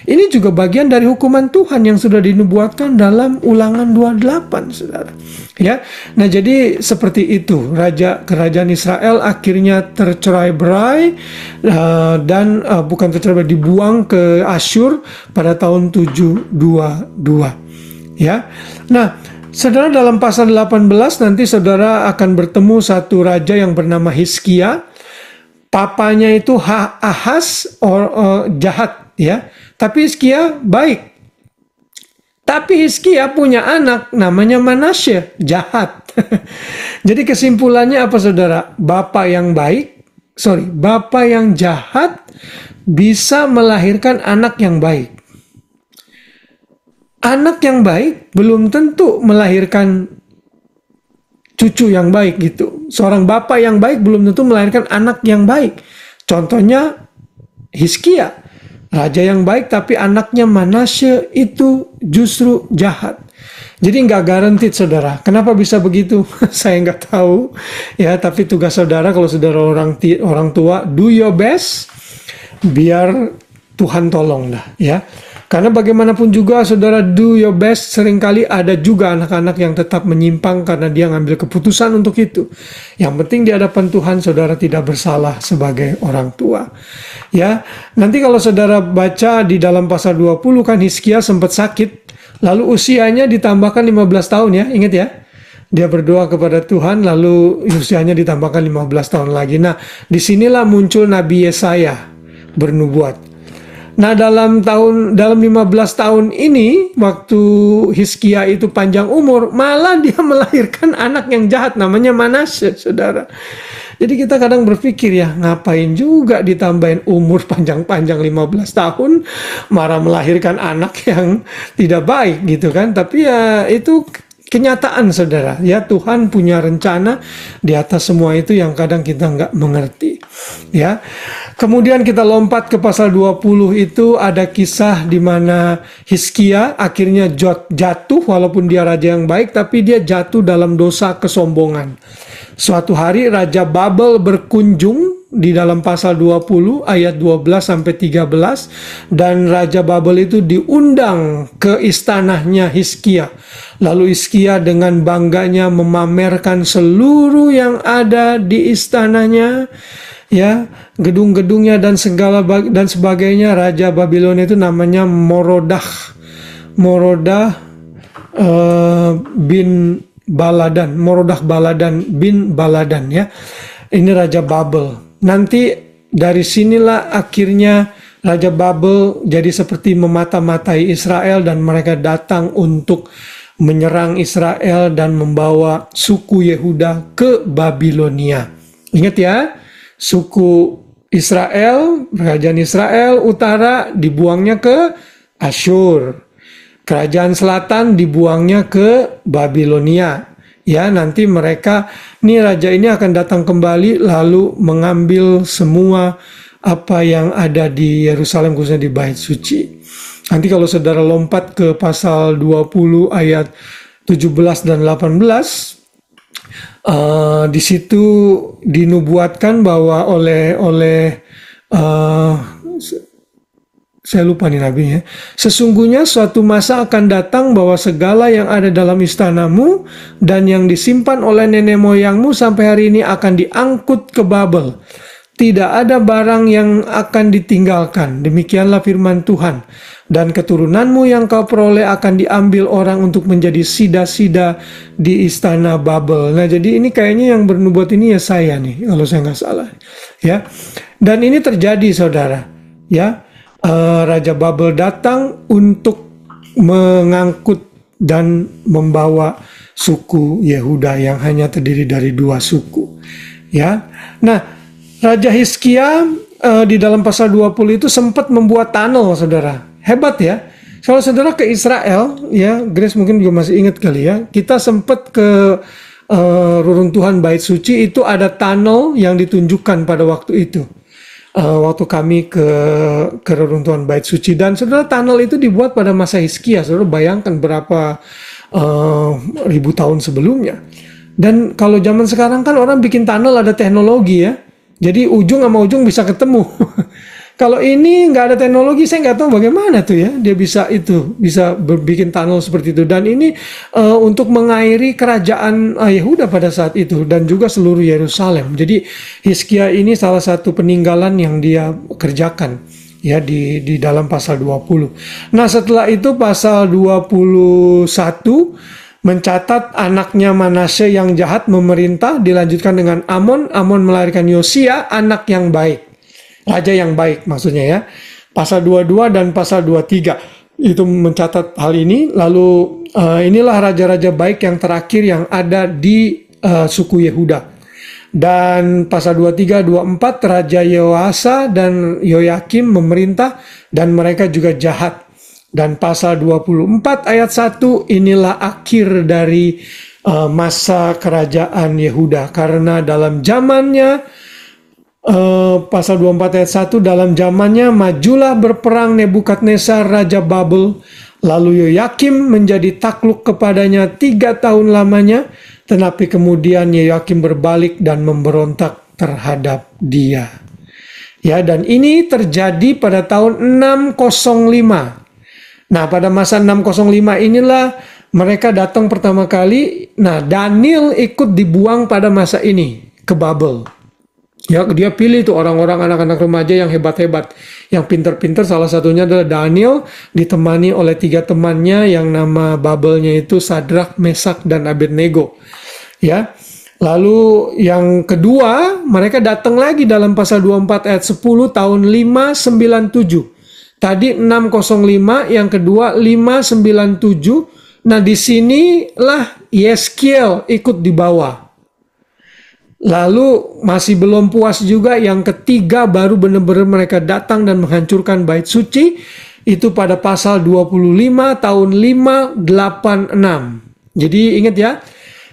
B: Ini juga bagian dari hukuman Tuhan yang sudah dinubuatkan dalam Ulangan 28, saudara. Ya, nah jadi seperti itu, kerajaan Israel akhirnya tercerai-berai dan bukan tercerai-berai, dibuang ke Asyur pada tahun 722. Ya, nah saudara, dalam pasal 18 nanti saudara akan bertemu satu raja yang bernama Hizkia. Papanya itu Ahaz jahat, ya. Tapi Hizkia baik. Tapi Hizkia punya anak namanya Manasye, jahat. Jadi kesimpulannya apa, saudara? Bapak yang jahat bisa melahirkan anak yang baik. Anak yang baik belum tentu melahirkan cucu yang baik gitu. Seorang bapak yang baik belum tentu melahirkan anak yang baik. Contohnya Hizkia, raja yang baik tapi anaknya Manasye itu justru jahat. Jadi nggak guaranteed, saudara. Kenapa bisa begitu? Saya nggak tahu. Ya, tapi tugas saudara, kalau saudara orang tua, do your best, biar Tuhan tolong dah, ya. Karena bagaimanapun juga, saudara, do your best, seringkali ada juga anak-anak yang tetap menyimpang karena dia ngambil keputusan untuk itu. Yang penting di hadapan Tuhan, saudara tidak bersalah sebagai orang tua. Ya, nanti kalau saudara baca di dalam pasal 20 kan Hizkia sempat sakit, lalu usianya ditambahkan 15 tahun ya, ingat ya. Dia berdoa kepada Tuhan, lalu usianya ditambahkan 15 tahun lagi. Nah, disinilah muncul Nabi Yesaya bernubuat. Nah, dalam 15 tahun ini, waktu Hizkia itu panjang umur, malah dia melahirkan anak yang jahat namanya Manasye, saudara. Jadi kita kadang berpikir, ya ngapain juga ditambahin umur panjang-panjang 15 tahun, malah melahirkan anak yang tidak baik gitu kan. Tapi ya itu kenyataan, saudara. Ya, Tuhan punya rencana di atas semua itu yang kadang kita nggak mengerti. Ya, kemudian kita lompat ke pasal 20, itu ada kisah di mana Hizkia akhirnya jatuh, walaupun dia raja yang baik, tapi dia jatuh dalam dosa kesombongan. Suatu hari Raja Babel berkunjung di dalam pasal 20 ayat 12 sampai 13, dan Raja Babel itu diundang ke istananya Hizkia. Lalu Hizkia dengan bangganya memamerkan seluruh yang ada di istananya, ya, gedung-gedungnya dan segala dan sebagainya. Raja Babilonia itu namanya Morodah bin Baladan bin Baladan, ya. Ini Raja Babel. Nanti dari sinilah akhirnya Raja Babel jadi seperti memata-matai Israel, dan mereka datang untuk menyerang Israel dan membawa suku Yehuda ke Babilonia. Ingat ya, suku Israel, kerajaan Israel utara dibuangnya ke Asyur. Kerajaan selatan dibuangnya ke Babilonia. Ya, nanti mereka, nih raja ini akan datang kembali lalu mengambil semua apa yang ada di Yerusalem, khususnya di Bait Suci. Nanti kalau saudara lompat ke pasal 20 ayat 17 dan 18, di situ dinubuatkan bahwa saya lupa nih nabinya. Sesungguhnya suatu masa akan datang bahwa segala yang ada dalam istanamu dan yang disimpan oleh nenek moyangmu sampai hari ini akan diangkut ke Babel. Tidak ada barang yang akan ditinggalkan. Demikianlah firman Tuhan. Dan keturunanmu yang kau peroleh akan diambil orang untuk menjadi sida-sida di istana Babel. Nah, jadi ini kayaknya yang bernubuat ini Yesaya nih, kalau saya nggak salah. Ya, dan ini terjadi, saudara. Ya, Raja Babel datang untuk mengangkut dan membawa suku Yehuda yang hanya terdiri dari 2 suku. Ya, nah Raja Hizkia di dalam pasal 20 itu sempat membuat tunnel, saudara. Hebat ya. Kalau saudara ke Israel, ya, Grace mungkin juga masih ingat kali ya, kita sempat ke reruntuhan Bait Suci, itu ada tunnel yang ditunjukkan pada waktu itu. Waktu kami ke reruntuhan Bait Suci, dan saudara, tunnel itu dibuat pada masa Hizkia. Saudara bayangkan berapa ribu tahun sebelumnya. Dan kalau zaman sekarang kan orang bikin tunnel ada teknologi ya, jadi ujung sama ujung bisa ketemu. Kalau ini nggak ada teknologi, saya nggak tahu bagaimana tuh ya dia bisa bikin tunnel seperti itu. Dan ini untuk mengairi kerajaan Yehuda pada saat itu dan juga seluruh Yerusalem. Jadi Hizkia ini salah satu peninggalan yang dia kerjakan ya di dalam pasal 20. Nah, setelah itu pasal 21 mencatat anaknya Manasye yang jahat memerintah, dilanjutkan dengan Amon. Amon melahirkan Yosia, anak yang baik. Raja yang baik maksudnya ya. Pasal 22 dan pasal 23 itu mencatat hal ini. Lalu inilah raja-raja baik yang terakhir yang ada di suku Yehuda. Dan pasal 23, 24 Raja Yoasa dan Yoyakim memerintah dan mereka juga jahat. Dan pasal 24 ayat 1 inilah akhir dari masa kerajaan Yehuda, karena dalam zamannya pasal 24 ayat 1, dalam zamannya majulah berperang Nebukadnezar Raja Babel, lalu Yoyakim menjadi takluk kepadanya 3 tahun lamanya, tetapi kemudian Yoyakim berbalik dan memberontak terhadap dia. Ya, dan ini terjadi pada tahun 605. Nah, pada masa 605 inilah mereka datang pertama kali. Nah, Daniel ikut dibuang pada masa ini ke Babel. Ya, dia pilih tuh orang-orang anak-anak remaja yang hebat-hebat, yang pinter-pinter. Salah satunya adalah Daniel, ditemani oleh 3 temannya yang nama Babelnya itu Sadrak, Mesak, dan Abednego. Ya, lalu yang kedua mereka datang lagi dalam pasal 24 ayat 10 tahun 597. Tadi 605, yang kedua 597. Nah, di sinilah Yeskiel ikut dibawa. Lalu masih belum puas juga, yang ketiga baru benar-benar mereka datang dan menghancurkan Bait Suci. Itu pada pasal 25 tahun 586. Jadi ingat ya,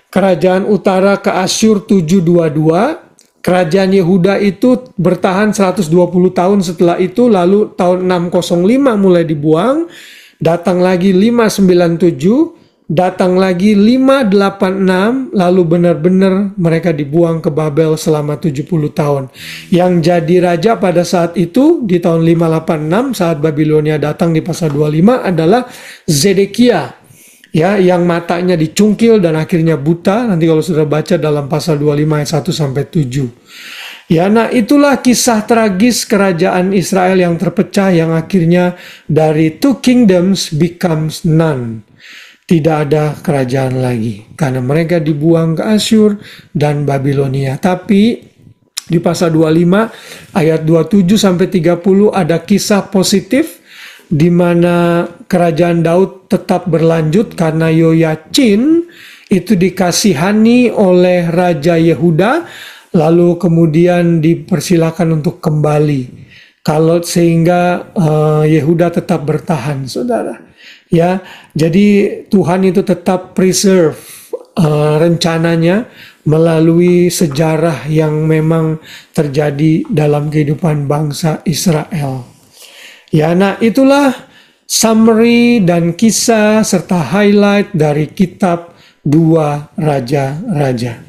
B: kerajaan utara ke Asyur 722. Kerajaan Yehuda itu bertahan 120 tahun setelah itu. Lalu tahun 605 mulai dibuang. Datang lagi 597. Datang lagi 586, lalu benar-benar mereka dibuang ke Babel selama 70 tahun. Yang jadi raja pada saat itu di tahun 586 saat Babilonia datang di pasal 25 adalah Zedekia. Ya, yang matanya dicungkil dan akhirnya buta. Nanti kalau sudah baca dalam pasal 25 ayat 1 sampai 7. Ya, nah itulah kisah tragis kerajaan Israel yang terpecah, yang akhirnya dari 2 kingdoms becomes none. Tidak ada kerajaan lagi karena mereka dibuang ke Asyur dan Babilonia. Tapi di pasal 25 ayat 27 sampai 30 ada kisah positif di mana kerajaan Daud tetap berlanjut karena Yoyacin itu dikasihani oleh Raja Yehuda, lalu kemudian dipersilakan untuk kembali. Kalau sehingga Yehuda tetap bertahan, saudara. Ya, jadi Tuhan itu tetap preserve rencananya melalui sejarah yang memang terjadi dalam kehidupan bangsa Israel. Ya, nah itulah summary dan kisah serta highlight dari kitab 2 Raja-Raja.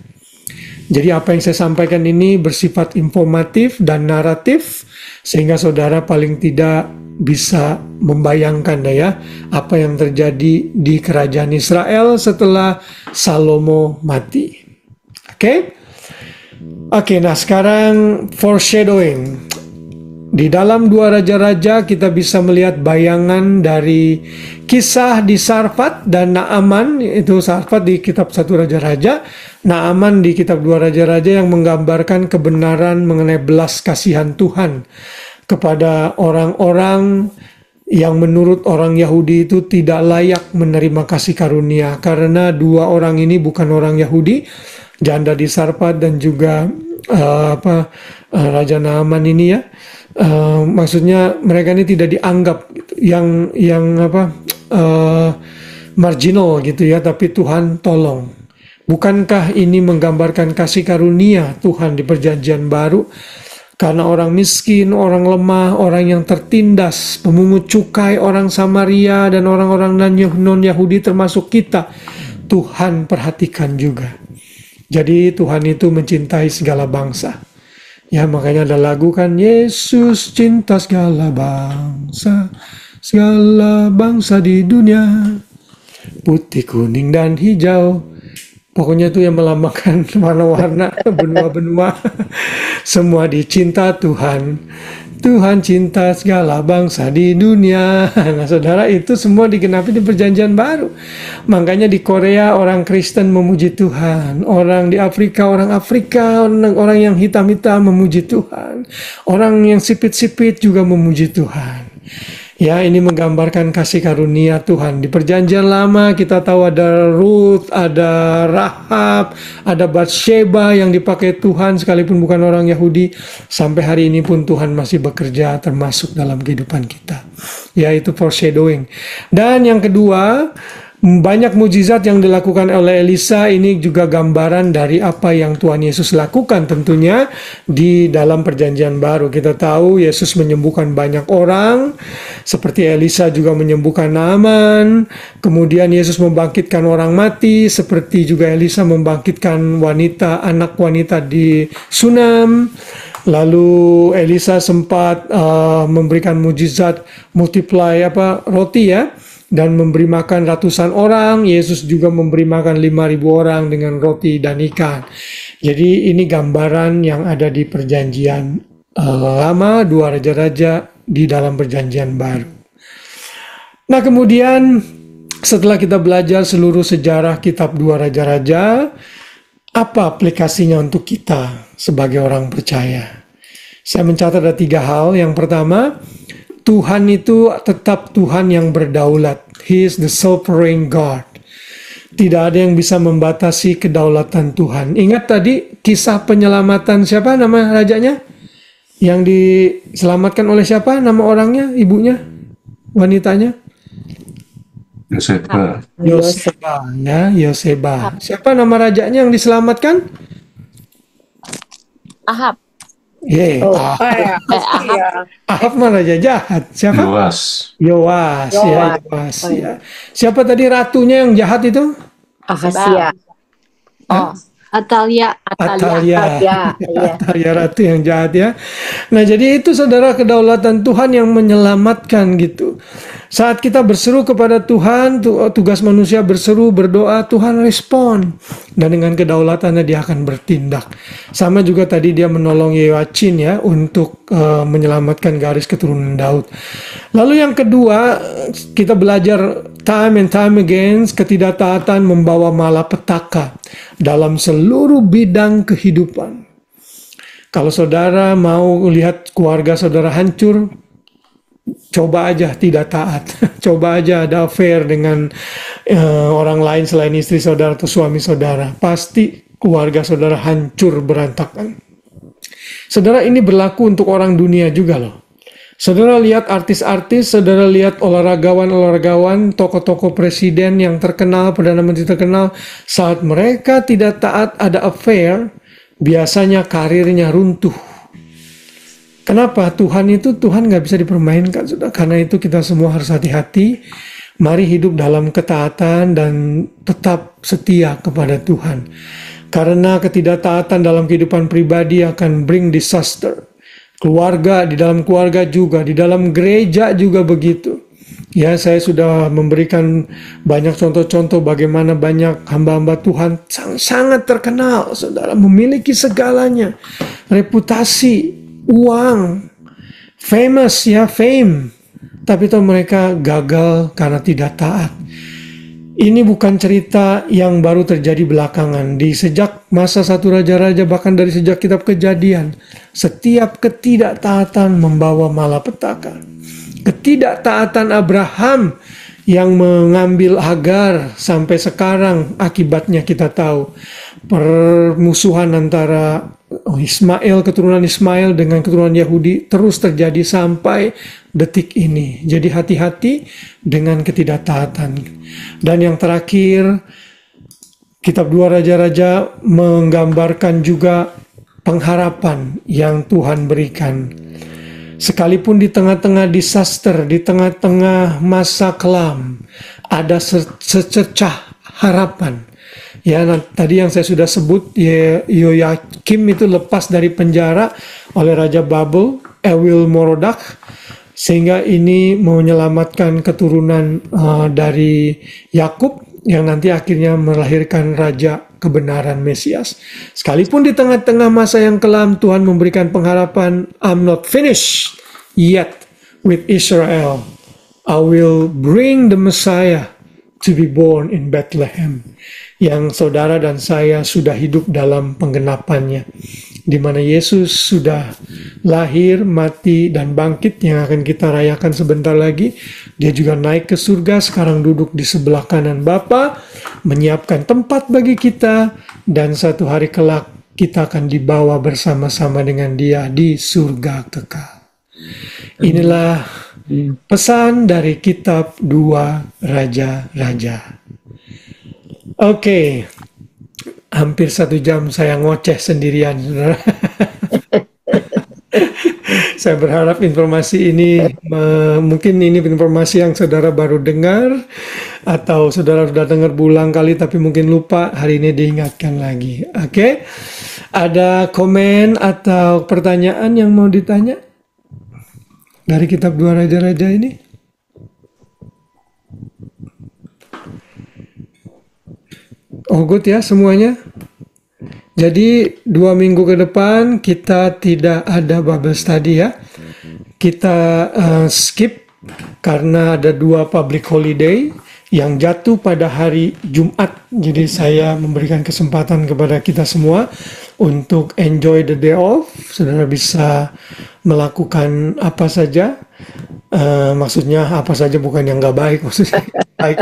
B: Jadi apa yang saya sampaikan ini bersifat informatif dan naratif, sehingga saudara paling tidak bisa membayangkan ya apa yang terjadi di kerajaan Israel setelah Salomo mati. Oke, nah sekarang foreshadowing. Di dalam 2 Raja-Raja kita bisa melihat bayangan dari kisah di Sarfat dan Naaman. Itu Sarfat di kitab 1 Raja-Raja, Naaman di kitab 2 Raja-Raja, yang menggambarkan kebenaran mengenai belas kasihan Tuhan kepada orang-orang yang menurut orang Yahudi itu tidak layak menerima kasih karunia. Karena 2 orang ini bukan orang Yahudi, janda di Sarfat dan juga Raja Naaman ini ya. Maksudnya mereka ini tidak dianggap gitu, yang marginal gitu ya, tapi Tuhan tolong. Bukankah ini menggambarkan kasih karunia Tuhan di perjanjian baru? Karena orang miskin, orang lemah, orang yang tertindas, pemungut cukai, orang Samaria, dan orang-orang non-Yahudi termasuk kita, Tuhan perhatikan juga. Jadi Tuhan itu mencintai segala bangsa. Ya, makanya ada lagu kan, Yesus cinta segala bangsa di dunia, putih, kuning, dan hijau. Pokoknya itu yang melambangkan warna-warna, benua-benua. Semua dicinta Tuhan. Tuhan cinta segala bangsa di dunia. Nah saudara, itu semua digenapi di perjanjian baru. Makanya di Korea orang Kristen memuji Tuhan. Orang di Afrika, orang yang hitam-hitam memuji Tuhan. Orang yang sipit-sipit juga memuji Tuhan. Ya, ini menggambarkan kasih karunia Tuhan. Di perjanjian lama kita tahu ada Ruth, ada Rahab, ada Batsheba yang dipakai Tuhan sekalipun bukan orang Yahudi. Sampai hari ini pun Tuhan masih bekerja termasuk dalam kehidupan kita. Yaitu foreshadowing. Dan yang kedua, banyak mujizat yang dilakukan oleh Elisa ini juga gambaran dari apa yang Tuhan Yesus lakukan tentunya di dalam perjanjian baru. Kita tahu Yesus menyembuhkan banyak orang, seperti Elisa juga menyembuhkan Naaman. Kemudian Yesus membangkitkan orang mati, seperti juga Elisa membangkitkan anak wanita di Sunam. Lalu Elisa sempat memberikan mujizat multiply roti ya, dan memberi makan ratusan orang. Yesus juga memberi makan 5.000 orang dengan roti dan ikan. Jadi ini gambaran yang ada di perjanjian lama, 2 raja-raja di dalam perjanjian baru. Nah kemudian setelah kita belajar seluruh sejarah kitab 2 raja-raja, apa aplikasinya untuk kita sebagai orang percaya? Saya mencatat ada 3 hal. Yang pertama, Tuhan itu tetap Tuhan yang berdaulat. He is the sovereign God. Tidak ada yang bisa membatasi kedaulatan Tuhan. Ingat tadi kisah penyelamatan siapa nama rajanya? Yang diselamatkan oleh siapa? Nama orangnya, ibunya, wanitanya?
C: Yoseba.
B: Yoseba. Siapa nama rajanya yang diselamatkan?
G: Ahab.
B: Ahab mah raja jahat. Siapa? Yoas. Ya. Siapa tadi ratunya yang jahat itu?
D: Ahasia.
E: Atalia.
B: Atalia ratu yang jahat ya. Nah jadi itu saudara, kedaulatan Tuhan yang menyelamatkan gitu. Saat kita berseru kepada Tuhan, tugas manusia berseru, berdoa, Tuhan respon. Dan dengan kedaulatannya dia akan bertindak. Sama juga tadi dia menolong Yehoiachin ya, untuk menyelamatkan garis keturunan Daud. Lalu yang kedua, kita belajar time and time again, ketidaktaatan membawa malapetaka dalam seluruh bidang kehidupan. Kalau saudara mau lihat keluarga saudara hancur, coba aja tidak taat. Coba aja ada affair dengan orang lain selain istri saudara atau suami saudara. Pasti keluarga saudara hancur berantakan. Saudara, ini berlaku untuk orang dunia juga loh. Saudara lihat artis-artis, saudara lihat olahragawan-olahragawan, tokoh-tokoh presiden yang terkenal, Perdana Menteri terkenal. Saat mereka tidak taat, ada affair, biasanya karirnya runtuh. Kenapa? Tuhan nggak bisa dipermainkan, saudara. Karena itu kita semua harus hati-hati. Mari hidup dalam ketaatan dan tetap setia kepada Tuhan. Karena ketidaktaatan dalam kehidupan pribadi akan bring disaster. Keluarga, di dalam keluarga juga, di dalam gereja juga begitu. Ya, saya sudah memberikan banyak contoh-contoh bagaimana banyak hamba-hamba Tuhan sangat terkenal, saudara, memiliki segalanya. Reputasi, uang, famous ya, fame. Tapi toh mereka gagal karena tidak taat. Ini bukan cerita yang baru terjadi belakangan. Sejak masa 1 raja-raja, bahkan dari sejak kitab Kejadian, setiap ketidaktaatan membawa malapetaka. Ketidaktaatan Abraham yang mengambil Hagar sampai sekarang akibatnya kita tahu. Permusuhan antara Ismail, keturunan Ismail dengan keturunan Yahudi terus terjadi sampai detik ini. Jadi hati-hati dengan ketidaktaatan. Dan yang terakhir, Kitab 2 Raja-Raja menggambarkan juga pengharapan yang Tuhan berikan. Sekalipun di tengah-tengah disaster, di tengah-tengah masa kelam, ada secercah harapan. Ya, tadi yang saya sudah sebut, Yoyakim itu lepas dari penjara oleh Raja Babel, Ewil Morodak, sehingga ini menyelamatkan keturunan dari Yakub yang nanti akhirnya melahirkan Raja kebenaran Mesias. Sekalipun di tengah-tengah masa yang kelam, Tuhan memberikan pengharapan, I'm not finished yet with Israel. I will bring the Messiah to be born in Bethlehem. Yang saudara dan saya sudah hidup dalam penggenapannya, di mana Yesus sudah lahir, mati, dan bangkit yang akan kita rayakan sebentar lagi. Dia juga naik ke surga, sekarang duduk di sebelah kanan Bapa, menyiapkan tempat bagi kita, dan satu hari kelak kita akan dibawa bersama-sama dengan Dia di surga kekal. Inilah pesan dari Kitab 2 Raja-Raja. Oke, hampir 1 jam saya ngoceh sendirian. Saya berharap informasi ini, mungkin ini informasi yang saudara baru dengar, atau saudara sudah dengar berulang kali tapi mungkin lupa, hari ini diingatkan lagi. Oke, ada komen atau pertanyaan yang mau ditanya dari Kitab 2 Raja-Raja ini? Oh, good ya semuanya. Jadi 2 minggu ke depan kita tidak ada Bible study ya. Kita skip karena ada 2 public holiday yang jatuh pada hari Jumat. Jadi saya memberikan kesempatan kepada kita semua untuk enjoy the day off. Saudara bisa melakukan apa saja. Maksudnya apa saja, bukan yang nggak baik, maksudnya baik.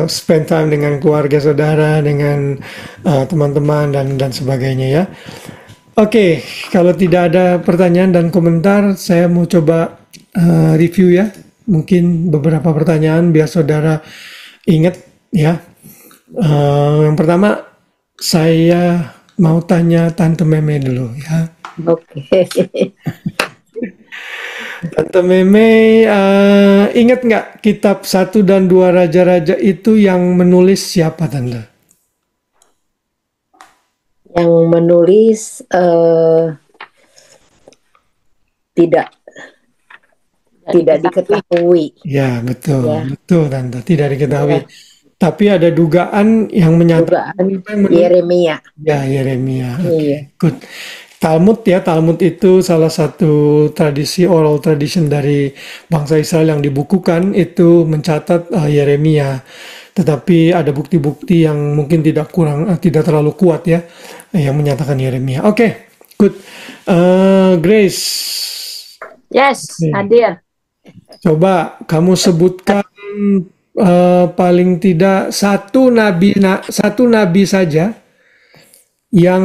B: Spend time dengan keluarga saudara, dengan teman-teman dan sebagainya ya. Oke, kalau tidak ada pertanyaan dan komentar, saya mau coba review ya. Mungkin beberapa pertanyaan biar saudara ingat ya. Yang pertama, saya mau tanya Tante Meme dulu ya.
D: Oke.
B: Tante Meme, ingat nggak Kitab 1 dan 2 Raja-Raja itu yang menulis siapa, Tante?
D: Yang menulis tidak diketahui.
B: Ya, betul,
D: Ya.
B: betul, Tante, tidak diketahui. Ya. Tapi ada dugaan yang menyatakan
D: Yeremia.
B: Ya, Yeremia.
D: Iya.
B: Good. Talmud ya, Talmud itu salah satu tradisi, oral tradition dari bangsa Israel yang dibukukan, itu mencatat Yeremia. Tetapi ada bukti-bukti yang mungkin tidak terlalu kuat ya, yang menyatakan Yeremia. Oke, good. Grace.
F: Yes, hadir.
B: Coba kamu sebutkan paling tidak satu nabi saja yang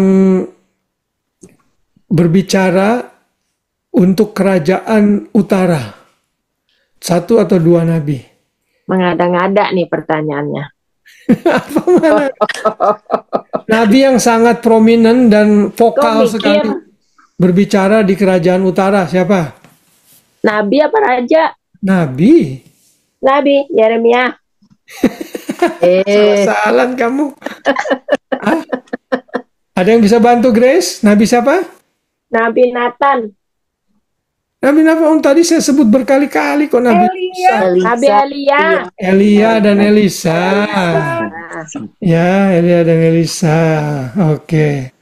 B: berbicara untuk kerajaan utara. 1 atau 2 nabi.
F: Mengada-ngada nih pertanyaannya.
B: Apa mana? Nabi yang sangat prominent dan vokal sekali berbicara di kerajaan utara, siapa?
F: Nabi apa raja?
B: Nabi.
F: Nabi, Yeremia.
B: Salah-salah kamu. Ada yang bisa bantu Grace? Nabi siapa?
F: Nabi Nathan.
B: Nabi Nathan tadi saya sebut berkali-kali kok Nabi
F: Elia. Nabi Elia.
B: Elia dan Elisa. Ya, Elia dan Elisa. Oke.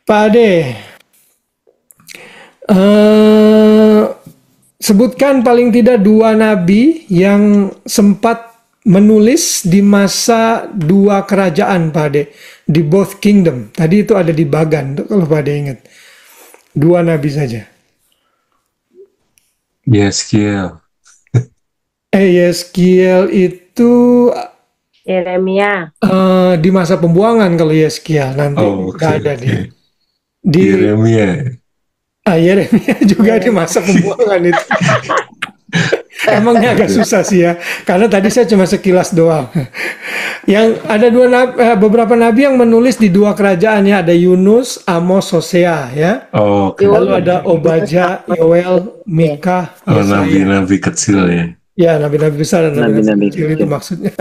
B: Pak Ade, sebutkan paling tidak 2 nabi yang sempat menulis di masa 2 kerajaan, Pak Ade, di both kingdom. Tadi itu ada di Bagan, kalau Pak Ade ingat. 2 nabi saja.
C: Yeskiel.
B: Yeskiel itu
D: Yeremia.
B: Di masa pembuangan kalau Yeskiel nanti nggak ada dia. Di
C: Yeremia.
B: Yeremia juga di masa pembuangan itu. Emangnya agak susah sih ya, karena tadi saya cuma sekilas doang. Yang ada beberapa nabi yang menulis di 2 kerajaan ya, ada Yunus, Amos, Hosea ya. Lalu ada Obadja, Yoel, Mika.
C: Nabi-nabi kecil ya.
B: Ya, nabi-nabi besar dan nabi-nabi kecil itu maksudnya.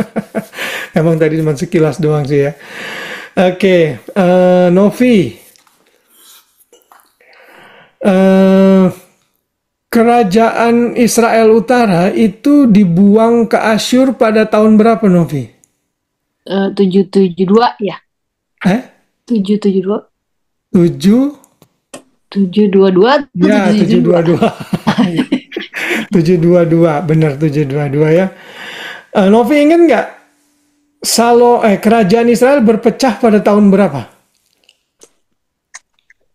B: Emang tadi cuma sekilas doang sih ya. Oke, Novi. Kerajaan Israel Utara itu dibuang ke Asyur pada tahun berapa, Novi?
E: 772 ya. 772. 722.
B: Ya, 722. 722, benar 722 ya. Novi ingat nggak? Kerajaan Israel berpecah pada tahun berapa?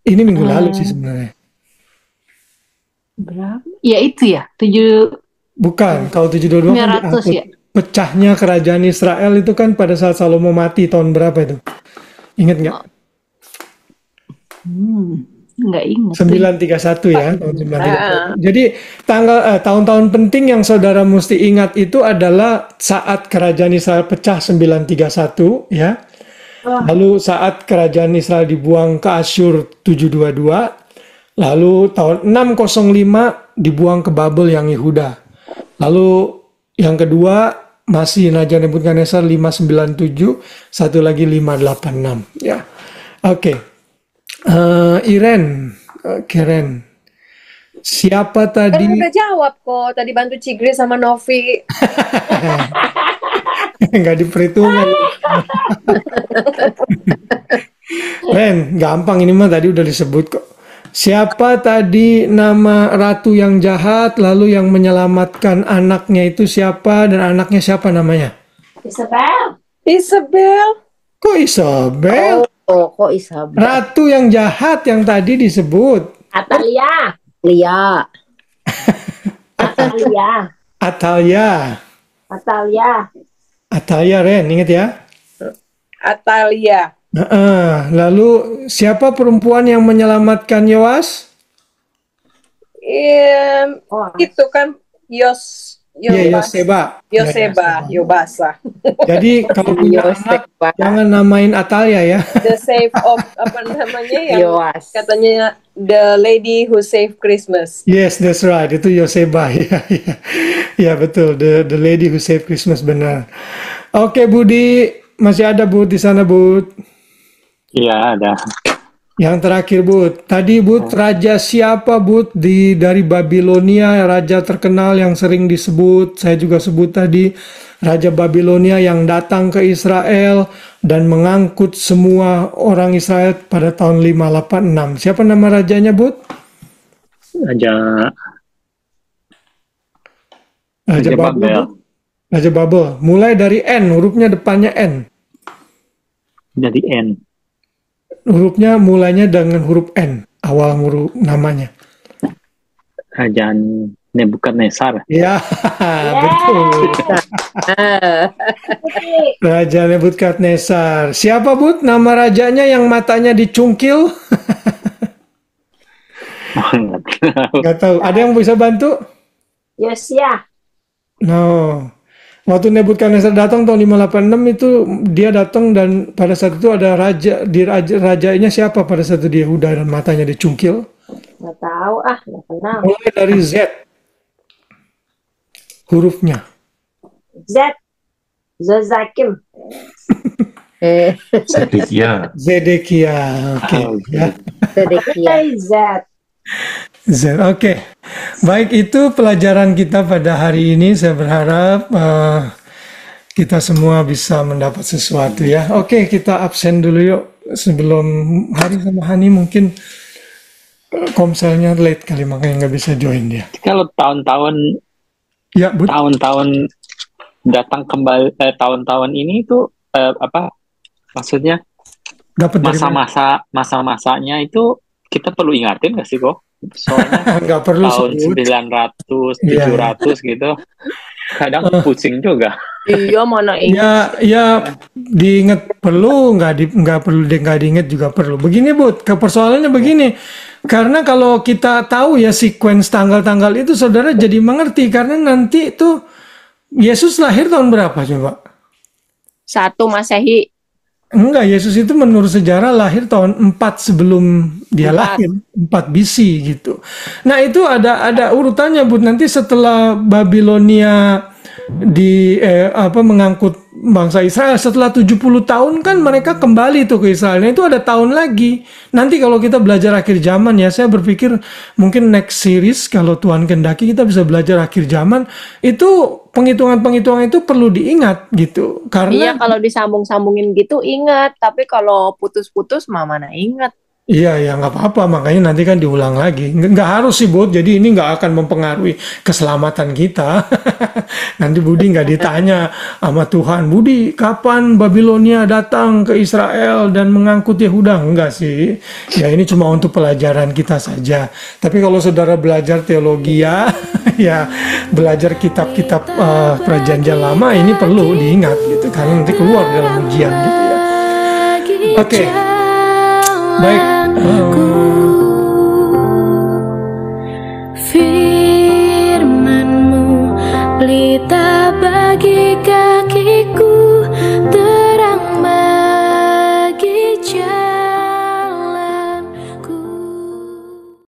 B: Ini minggu lalu sih sebenarnya.
E: Berapa? Ya itu ya,
B: Bukan, kalau 722 kan diangkut.
E: ya.
B: Pecahnya kerajaan Israel itu kan pada saat Salomo mati tahun berapa itu? Ingat nggak?
E: Nggak ingat.
B: 931 ya, tahun 931. Jadi tahun-tahun penting yang saudara mesti ingat itu adalah saat kerajaan Israel pecah 931 ya. Lalu saat kerajaan Israel dibuang ke Asyur 722. Lalu tahun 605 dibuang ke Babel yang Yehuda. Lalu yang kedua masih Raja Nebukadnezar 597, satu lagi 586 ya. Oke. Keren. Siapa tadi?
F: Kan udah jawab kok, tadi bantu Cigri sama Novi.
B: Nggak diperhitungkan. Ren, gampang ini mah tadi udah disebut kok. Siapa tadi nama ratu yang jahat lalu yang menyelamatkan anaknya itu siapa dan anaknya siapa namanya?
F: Isabel.
B: Kok Isabel?
D: Kok Isabel?
B: Ratu yang jahat yang tadi disebut.
D: Atalia.
B: Atalia, Ren, ingat ya?
F: Atalia.
B: Lalu siapa perempuan yang menyelamatkan Yoas?
F: Itu kan Yoseba. Yobasa.
B: Jadi kalau punya anak jangan namain Atalia ya.
F: The save of apa namanya yang
D: Yoas.
F: Katanya the lady who saved Christmas.
B: Yes, that's right. Itu Yoseba ya. Ya betul, the lady who saved Christmas, benar. Oke, Budi, masih ada Bud di sana, Bud?
G: Iya, ada.
B: Yang terakhir, Bud. Tadi, Bud, raja siapa, Bud, dari Babilonia, raja terkenal yang sering disebut, saya juga sebut tadi, raja Babilonia yang datang ke Israel dan mengangkut semua orang Israel pada tahun 586. Siapa nama rajanya, Bud? Raja Babel. Raja Babel. Mulai dari N, hurufnya depannya N.
G: Jadi N.
B: Hurufnya mulainya dengan huruf N, awal huruf namanya.
G: Raja Nebukadnezar.
B: Ya, betul. Raja Nebukadnezar. Siapa, Bud? Nama rajanya yang matanya dicungkil? Nggak tahu. Ada yang bisa bantu?
D: Yosia.
B: No. Waktu Nebukadnezar datang tahun 586 itu dia datang dan pada saat itu ada rajanya siapa pada saat itu di Yehuda dan matanya dicungkil?
D: Nggak tahu nggak kenal.
B: Mulai dari Z hurufnya.
D: Z. Zozakim.
B: Zedekia. Oke. Ya.
D: Zedekia.
B: Z. Oke. Baik, itu pelajaran kita pada hari ini. Saya berharap kita semua bisa mendapat sesuatu ya. Oke, kita absen dulu yuk. Sebelum Hari sama Hani mungkin komselnya late kali makanya nggak bisa join dia.
G: Kalau tahun-tahun
B: ya,
G: tahun-tahun datang kembali tahun-tahun ini itu maksudnya
B: dapat
G: masa-masanya itu kita perlu ingatin nggak sih kok? Soalnya
B: nggak perlu
G: tahun 900, 700 gitu. Kadang pusing juga.
F: Iya, mana ingat.
B: Ya diingat perlu, nggak perlu nggak diingat juga perlu. Begini Bud, ke persoalannya begini. Karena kalau kita tahu ya sequence tanggal-tanggal itu, saudara jadi mengerti. Karena nanti itu Yesus lahir tahun berapa coba?
F: 1 Masehi.
B: Enggak, Yesus itu menurut sejarah lahir tahun 4 sebelum dia
F: 4.
B: lahir, 4 BC gitu. Nah itu ada urutannya Bud. Nanti setelah Babilonia mengangkut bangsa Israel setelah 70 tahun kan mereka kembali tuh ke Israel. Nah itu ada tahun lagi. Nanti kalau kita belajar akhir zaman ya, saya berpikir mungkin next series kalau Tuhan kehendaki kita bisa belajar akhir zaman. Itu penghitungan-penghitungan itu perlu diingat gitu. Karena
F: Iya, kalau disambung-sambungin gitu ingat, tapi kalau putus-putus mah mana ingat.
B: iya, ya nggak apa-apa, makanya nanti kan diulang lagi. Nggak harus sih, Bud. Jadi ini nggak akan mempengaruhi keselamatan kita. Nanti Budi nggak ditanya sama Tuhan, Budi, kapan Babilonia datang ke Israel dan mengangkut Yehuda? Enggak sih. Ya ini cuma untuk pelajaran kita saja. Tapi kalau saudara belajar teologi ya, ya belajar kitab-kitab Perjanjian Lama ini perlu diingat gitu, karena nanti keluar dalam ujian gitu ya. Oke. Baik.
A: Firman-Mu pelita bagi kakiku.